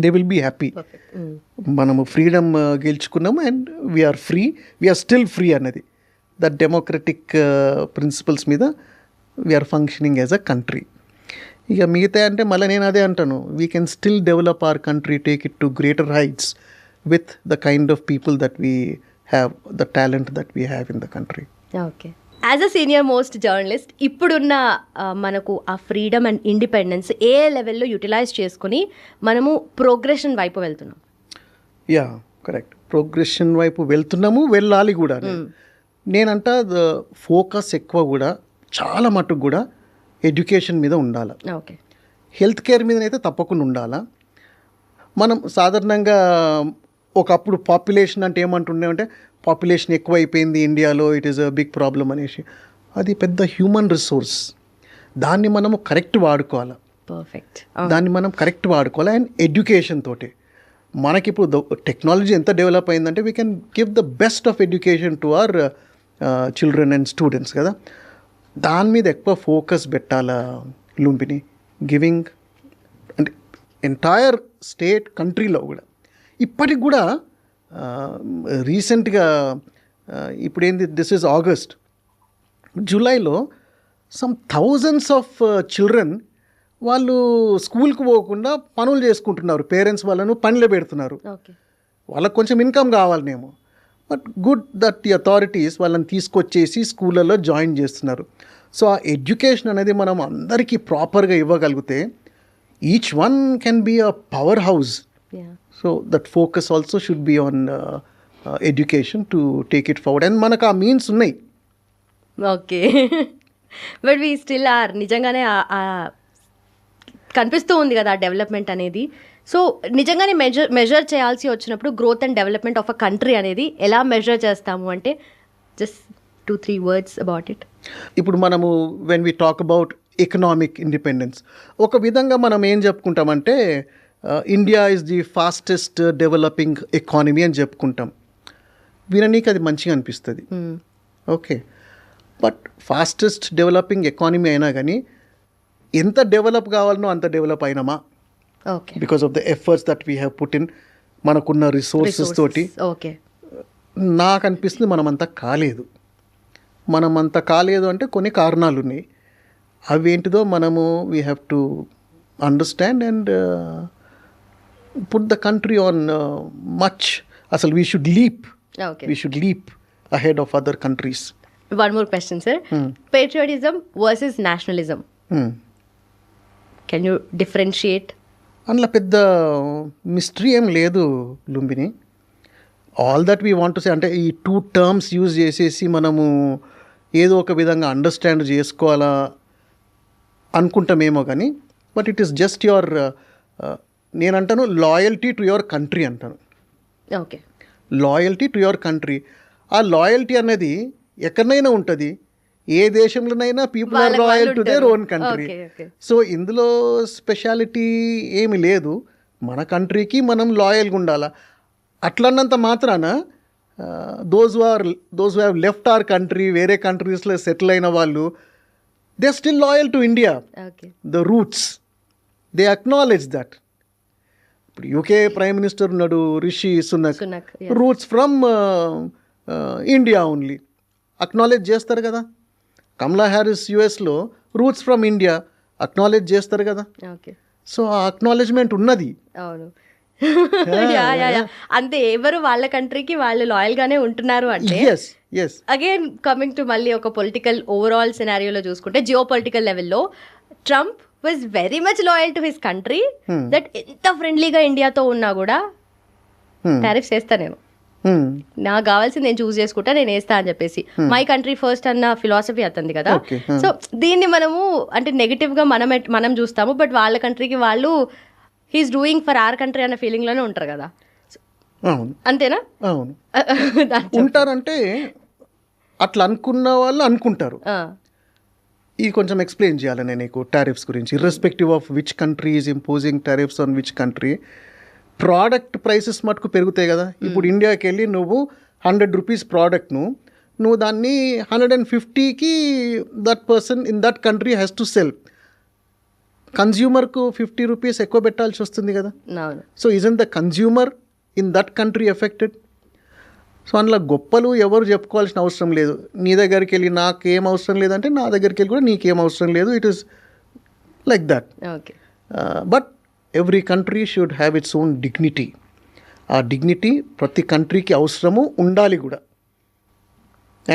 They will be happy. మనము ఫ్రీడమ్ గెలుచుకున్నాము and we're free, we're still free అన్నది దట్ డెమోక్రటిక్ ప్రిన్సిపల్స్ మీద we're functioning as a country. ఇక మిగతా అంటే మళ్ళీ నేను అదే అంటాను, we can still develop our country, take it to greater heights with the kind of people that we have, the talent that we have in the country. Okay, as a senior most journalist ఇప్పుడున్న మనకు ఆ ఫ్రీడమ్ అండ్ ఇండిపెండెన్స్ ఏ లెవెల్లో యూటిలైజ్ చేసుకుని మనము ప్రోగ్రెషన్ వైపు వెళ్తున్నాం? యా కరెక్ట్, ప్రోగ్రెషన్ వైపు వెళ్తున్నాము, వెళ్ళాలి కూడా. నేనంట ద ఫోకస్ ఎక్కువ కూడా చాలా మటుకు కూడా ఎడ్యుకేషన్ మీద ఉండాలి. ఓకే, హెల్త్ కేర్ మీదనైతే తప్పకుండా ఉండాలా. మనం సాధారణంగా ఒకప్పుడు పాపులేషన్ అంటే ఏమంటుండే, పాపులేషన్ ఎక్కువైపోయింది ఇండియాలో, it is a big problem అనేసి. అది పెద్ద హ్యూమన్ రిసోర్స్, దాన్ని మనము కరెక్ట్ వాడుకోవాలి. పర్ఫెక్ట్, దాన్ని మనం కరెక్ట్ వాడుకోవాలి. అండ్ ఎడ్యుకేషన్ తోటి మనకిప్పుడు టెక్నాలజీ ఎంత డెవలప్ అయిందంటే we can give the best of education to our children and students కదా. దాని మీద ఎక్కువ ఫోకస్ పెట్టాలా లుంబిని. గివింగ్ అంటే ఎంటైర్ స్టేట్ కంట్రీలో కూడా ఇప్పటికి కూడా రీసెంట్గా ఇప్పుడు ఏంది, దిస్ ఈజ్ ఆగస్ట్, జూలైలో సమ్ థౌజండ్స్ ఆఫ్ చిల్డ్రన్ వాళ్ళు స్కూల్కి పోకుండా పనులు చేసుకుంటున్నారు. పేరెంట్స్ వాళ్ళను పనిలో పెడుతున్నారు. ఓకే, వాళ్ళకు కొంచెం ఇన్కమ్ కావాలనేమో, but good that the authorities వాళ్ళని తీసుకొచ్చేసి స్కూళ్ళల్లో జాయిన్ చేస్తున్నారు. సో ఆ ఎడ్యుకేషన్ అనేది మనం అందరికీ ప్రాపర్గా ఇవ్వగలిగితే each one can be a powerhouse. So that focus also should be on education to take it forward. And మనకు ఆ మీన్స్ ఉన్నాయి. Okay, but we still are, నిజంగానే కనిపిస్తూ ఉంది కదా ఆ డెవలప్మెంట్ అనేది. సో నిజంగానే మెజర్ చేయాల్సి వచ్చినప్పుడు growth and development of a country అనేది ఎలా మెజర్ చేస్తాము అంటే జస్ట్ 2-3 words అబౌట్ ఇట్. ఇప్పుడు మనము when we talk about economic independence, ఒక విధంగా మనం ఏం చెప్పుకుంటామంటే India is the fastest developing economy అని చెప్పుకుంటాం. విననీకి అది మంచిగా అనిపిస్తుంది. Okay, but fastest developing economy అయినా కానీ ఎంత డెవలప్ కావాలనో అంత డెవలప్ అయినామా? Okay, because of the efforts that we have put in, మనకున్న రిసోర్సెస్ తోటి. ఓకే, నాకు అనిపిస్తుంది మనమంతా కాలేదు. మనమంతా కాలేదు అంటే కొన్ని కారణాలు ఉన్నాయి. అవి ఏంటిదో మనము we have to understand and put the country on much. అసలు we should leap, okay, we should leap ahead of other countries. One more question sir, patriotism versus nationalism, can you differentiate? అందులో పెద్ద మిస్టరీ ఏం లేదు Lumbini. All that we want to say అంటే ఈ 2 terms యూజ్ చేసేసి మనము ఏదో ఒక విధంగా అండర్స్టాండ్ చేసుకోవాలా అనుకుంటామేమో కానీ, but it is just your, నేనంటాను లాయల్టీ టు యువర్ కంట్రీ అంటాను. Okay, loyalty to your country. ఆ లాయల్టీ అనేది ఎక్కడనైనా ఉంటుంది, ఏ దేశంలోనైనా people are loyal to their own country. So ఇందులో స్పెషాలిటీ ఏమి లేదు. మన కంట్రీకి మనం లాయల్గా ఉండాలా. అట్లన్నంత మాత్రాన those who have left our country, వేరే కంట్రీస్లో సెటిల్ అయిన వాళ్ళు, they are still loyal to India. The roots they acknowledge that. ఇప్పుడు యూకే ప్రైమ్ మినిస్టర్ ఉన్నాడు Rishi Sunak, roots from India only, acknowledge చేస్తారు కదా. కమలా హ్యారిస్ యుఎస్లో రూట్స్ ఫ్రమ్ ఇండియా, అక్నాలెడ్జ్ చేస్తారు కదా. సో ఆ అక్నాలెడ్జ్మెంట్ ఉన్నది. అవును, అంతే, ఎవరు వాళ్ళ కంట్రీకి వాళ్ళు లాయల్ గానే ఉంటున్నారు అంటే. అగైన్ కమింగ్ టు మళ్ళీ ఒక పొలిటికల్ ఓవరాల్ సినారియోలో చూసుకుంటే, జియో పొలిటికల్ లెవెల్లో Trump was very much loyal to his country. That ఎంత ఫ్రెండ్లీగా ఇండియాతో ఉన్నా కూడా టారిఫ్స్ వేస్తా, నేను నాకు కావాల్సింది నేను చూస్ చేసుకుంటా, నేను వేస్తా అని చెప్పేసి మై కంట్రీ ఫస్ట్ అన్న ఫిలాసఫీ అతంది కదా. సో దీన్ని మనము అంటే నెగిటివ్ గా మనం చూస్తాము, బట్ వాళ్ళ కంట్రీకి వాళ్ళు he's doing for our country అన్న ఫీలింగ్ లోనే ఉంటారు కదా. అవును, అంతేనా? అవును, ఉంటారంటే అట్లా అనుకున్న వాళ్ళు అనుకుంటారు. ఇది కొంచెం ఎక్స్ప్లెయిన్ చేయాలి నేను నీకు టారిఫ్స్ గురించి. Irrespective of which country is imposing tariffs on which country, product prices మటుకు పెరుగుతాయి కదా. ఇప్పుడు ఇండియాకి వెళ్ళి నువ్వు 100 రూపీస్ ప్రోడక్ట్ను నువ్వు దాన్ని 150కి that person in that country has to sell. కన్జ్యూమర్కు 50 రూపీస్ ఎక్కువ పెట్టాల్సి వస్తుంది కదా. అవును. So isn't the consumer in that country affected? So అందులో గొప్పలు ఎవరు చెప్పుకోవాల్సిన అవసరం లేదు. నీ దగ్గరికి వెళ్ళి నాకేం అవసరం లేదంటే నా దగ్గరికి వెళ్ళి కూడా నీకేం అవసరం లేదు. It is like that. Okay. But every country should have its own dignity. ఆ డిగ్నిటీ ప్రతి కంట్రీకి అవసరము ఉండాలి కూడా.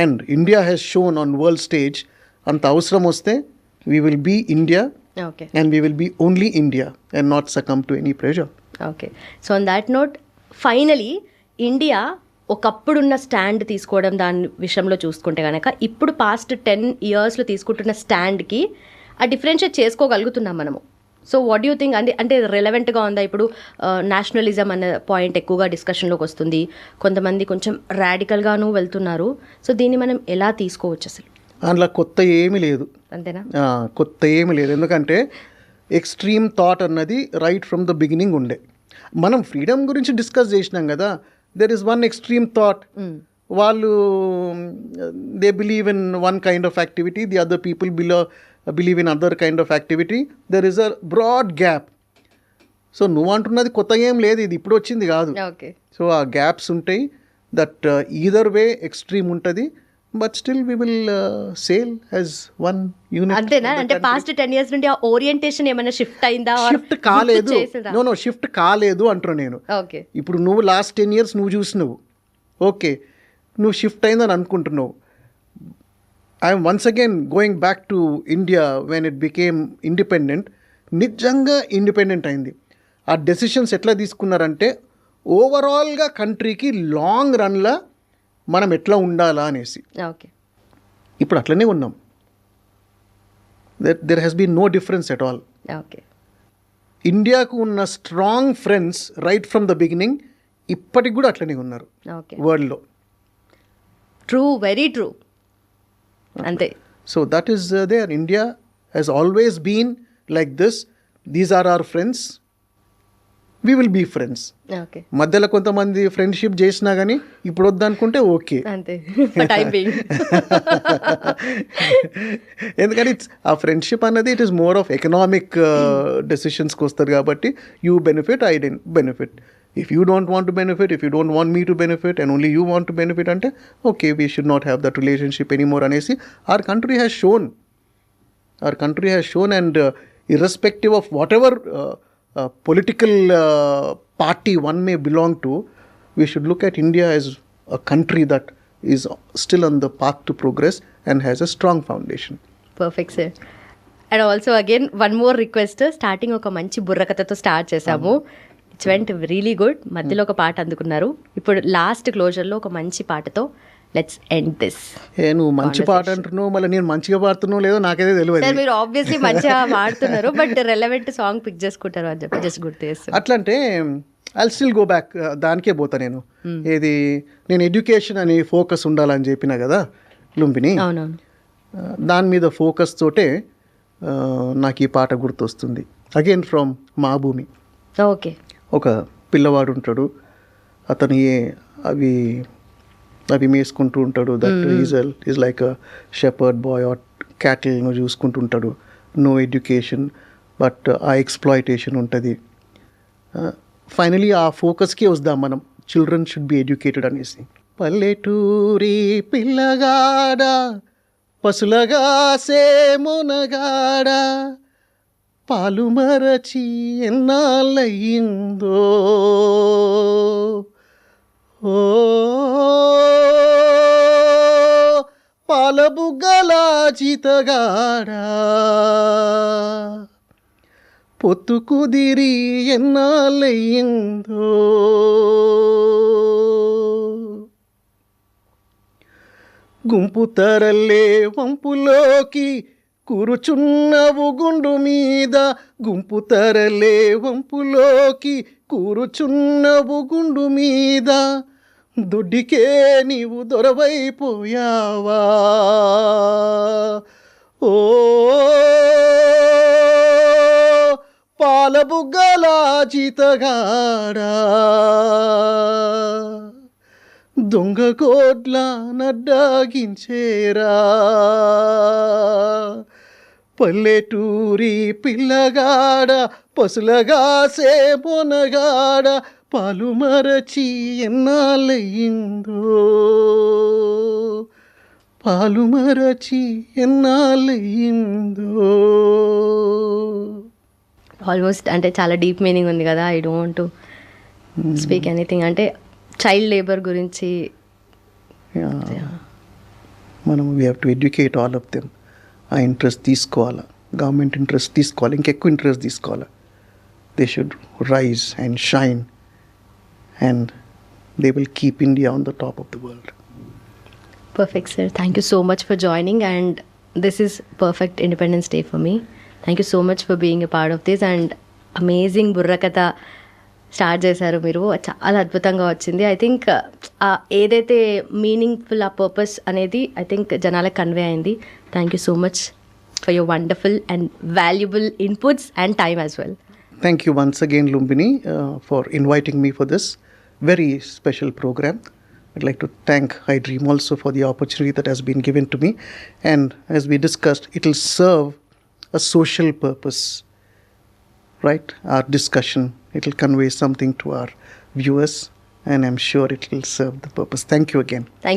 And India has shown on world stage అంత అవసరం వస్తే we will be India okay. and we will be only India and not succumb to any pressure. Okay. So on that note finally India ఒకప్పుడున్న స్టాండ్ తీసుకోవడం దాని విషయంలో చూసుకుంటే కనుక ఇప్పుడు పాస్ట్ 10 yearsలో తీసుకుంటున్న స్టాండ్కి ఆ డిఫరెన్షియేట్ చేసుకోగలుగుతున్నాం మనము. So what you think? అంటే రెలవెంట్గా ఉందా? ఇప్పుడు నేషనలిజం అనే పాయింట్ ఎక్కువగా డిస్కషన్లోకి వస్తుంది, కొంతమంది కొంచెం రాడికల్గాను వెళ్తున్నారు. సో దీన్ని మనం ఎలా తీసుకోవచ్చు అసలు? అందులో కొత్త ఏమీ లేదు. అంతేనా? కొత్త ఏమీ లేదు. ఎందుకంటే ఎక్స్ట్రీమ్ థాట్ అన్నది రైట్ ఫ్రమ్ ద బిగినింగ్ ఉండే. మనం ఫ్రీడమ్ గురించి డిస్కస్ చేసినాం కదా. There is one extreme thought. వాళ్ళు they believe in one kind of activity, the other people believe in other kind of activity. There is a broad gap. So నువ్వు అంటున్నది కొత్త ఏం లేదు, ఇది ఇప్పుడు వచ్చింది కాదు. ఓకే. సో ఆ గ్యాప్స్ ఉంటాయి. దట్ ఈదర్ వే ఎక్స్ట్రీమ్ ఉంటుంది, but still we will sale as one unit. అంతేనా? అంటే పాస్ట్ 10 years నుండి ఆ ఓరియంటేషన్ ఏమైనా షిఫ్ట్ అయిందా? షిఫ్ట్ కాలేదు. నో షిఫ్ట్ కాలేదు అంటున్నా నేను. ఓకే. ఇప్పుడు నువ్వు లాస్ట్ 10 years నువ్వు చూసినావు, ఓకే, నువ్వు షిఫ్ట్ అయిందని అనుకుంటున్నావు. I'm once again going back to India when it became independent. నిజంగా ఇండిపెండెంట్ అయింది. ఆ డెసిషన్స్ ఎట్లా తీసుకున్నారంటే ఓవరాల్గా కంట్రీకి లాంగ్ రన్లో మనం ఎట్లా ఉండాలా అనేసి. ఓకే. ఇప్పుడు అట్లనే ఉన్నాం. There has been no difference at all. Okay. ఇండియాకు ఉన్న strong friends right from the beginning ఇప్పటికి కూడా అట్లనే ఉన్నారు ఓకే. వరల్డ్లో. True, very true. అంతే. So that is there. India has always been like this. These are our friends, we will be friends. Okay. మధ్యలో కొంతమంది ఫ్రెండ్షిప్ చేసినా కానీ ఇప్పుడు వద్దనుకుంటే ఓకే. అంతే. Time being. ఎందుకంటే ఆ ఫ్రెండ్షిప్ అన్నది it is more of economic డెసిషన్స్కి వస్తారు కాబట్టి you benefit, I benefit. If you don't want to benefit, if you don't want me to benefit and only you want to benefit అంటే okay, we should not have that relationship anymore అనేసి our country has shown. Our country has shown, and irrespective of whatever political party one may belong to, we should look at India as a country that is still on the path to progress and has a strong foundation. Perfect sir. And also again one more request. Starting ఒక మంచి బుర్రకథతో స్టార్ట్ చేసాము. It's went really good. మధ్యలో ఒక పాట అందుకున్నారు. ఇప్పుడు లాస్ట్ క్లోజర్లో ఒక మంచి పాటతో లెట్స్ ఎండ్ దిస్. నువ్వు మంచి పాట అంటున్నావు, మళ్ళీ నేను మంచిగా పాడుతున్నావు లేదో నాకైతే తెలియదు. సార్ మీరు ఆబ్వియస్లీ మంచిగా పాడుతున్నారు, బట్ రెలవెంట్ సాంగ్ పిక్ చేసుకుంటారు అని చెప్పి జస్ట్ గుర్తు చేస్తాను. అట్లంటే ఐ స్టిల్ గో బ్యాక్, దానికే పోతా నేను. ఏది, నేను ఎడ్యుకేషన్ అని ఫోకస్ ఉండాలని చెప్పిన కదా లుంబిని. అవునవును. దాని మీద ఫోకస్ తోటే నాకు ఈ పాట గుర్తొస్తుంది. అగైన్ ఫ్రమ్ మా భూమి. ఓకే. ఒక పిల్లవాడు ఉంటాడు, అతను అవి మేసుకుంటూ ఉంటాడు. That is like a shepherd boy or క్యాటిల్ను చూసుకుంటూ ఉంటాడు. నో ఎడ్యుకేషన్, బట్ ఆ ఎక్స్ప్లాయిటేషన్ ఉంటుంది. ఫైనలీ ఆ ఫోకస్కే వద్దాం మనం, చిల్డ్రన్ షుడ్ బి ఎడ్యుకేటెడ్ అనేసి. పల్లెటూరి పిల్లగాడా, పసులగా సేమునగాడా, పాలు మరచి ఎన్నాళ్ళయిందో, ఓ పాలబుగ్గల జీతగాడా, పొత్తు కుదిరి ఎన్నాళ్ళయిందో, గుంపు తరల్లే వంపులోకి కూరుచున్నవు గుండు మీద, గుంపు తరలే వంపులోకి కూరుచున్నవు గుండు మీద, దొడ్డికే నీవు దొరవైపోయావా, ఓ పాలబుగ్గల జీతగాడా, దొంగ కోడ్ల నడ్డాగించేరా, పల్లెటూరి పిల్లగాడ పసులగాసే మొనగాడ పాలు మరచి ఎన్నాళ్ళయిందో, పాలు మరచి ఎన్నాళ్ళయిందో. ఆల్మోస్ట్ అంటే చాలా డీప్ మీనింగ్ ఉంది కదా. I don't to speak anything. అంటే చైల్డ్ లేబర్ గురించి మనం we have to educate all of them. ఆ ఇంట్రెస్ట్ తీసుకోవాలా, గవర్నమెంట్ ఇంట్రెస్ట్ తీసుకోవాలి, ఇంకెక్కువ ఇంట్రెస్ట్ తీసుకోవాలి. They should rise and shine and they will keep India on the top of the world. Perfect, sir. Thank you so much for joining, and this is perfect Independence Day for me. Thank you so much for being a part of this, and amazing Burrakatha start చేశారు మీరు. చాలా అద్భుతంగా వచ్చింది. ఐ థింక్ ఏదైతే మీనింగ్ఫుల్ ఆ పర్పస్ అనేది ఐ థింక్ జనాలకు కన్వే అయింది. Thank you so much for your wonderful and valuable inputs and time as well. Thank you once again, Lumbini, for inviting me for this very special program. I'd like to thank iDream also for the opportunity that has been given to me. And as we discussed, it will serve a social purpose, right? Our discussion, it will convey something to our viewers, and I'm sure it will serve the purpose. Thank you again. Thank you.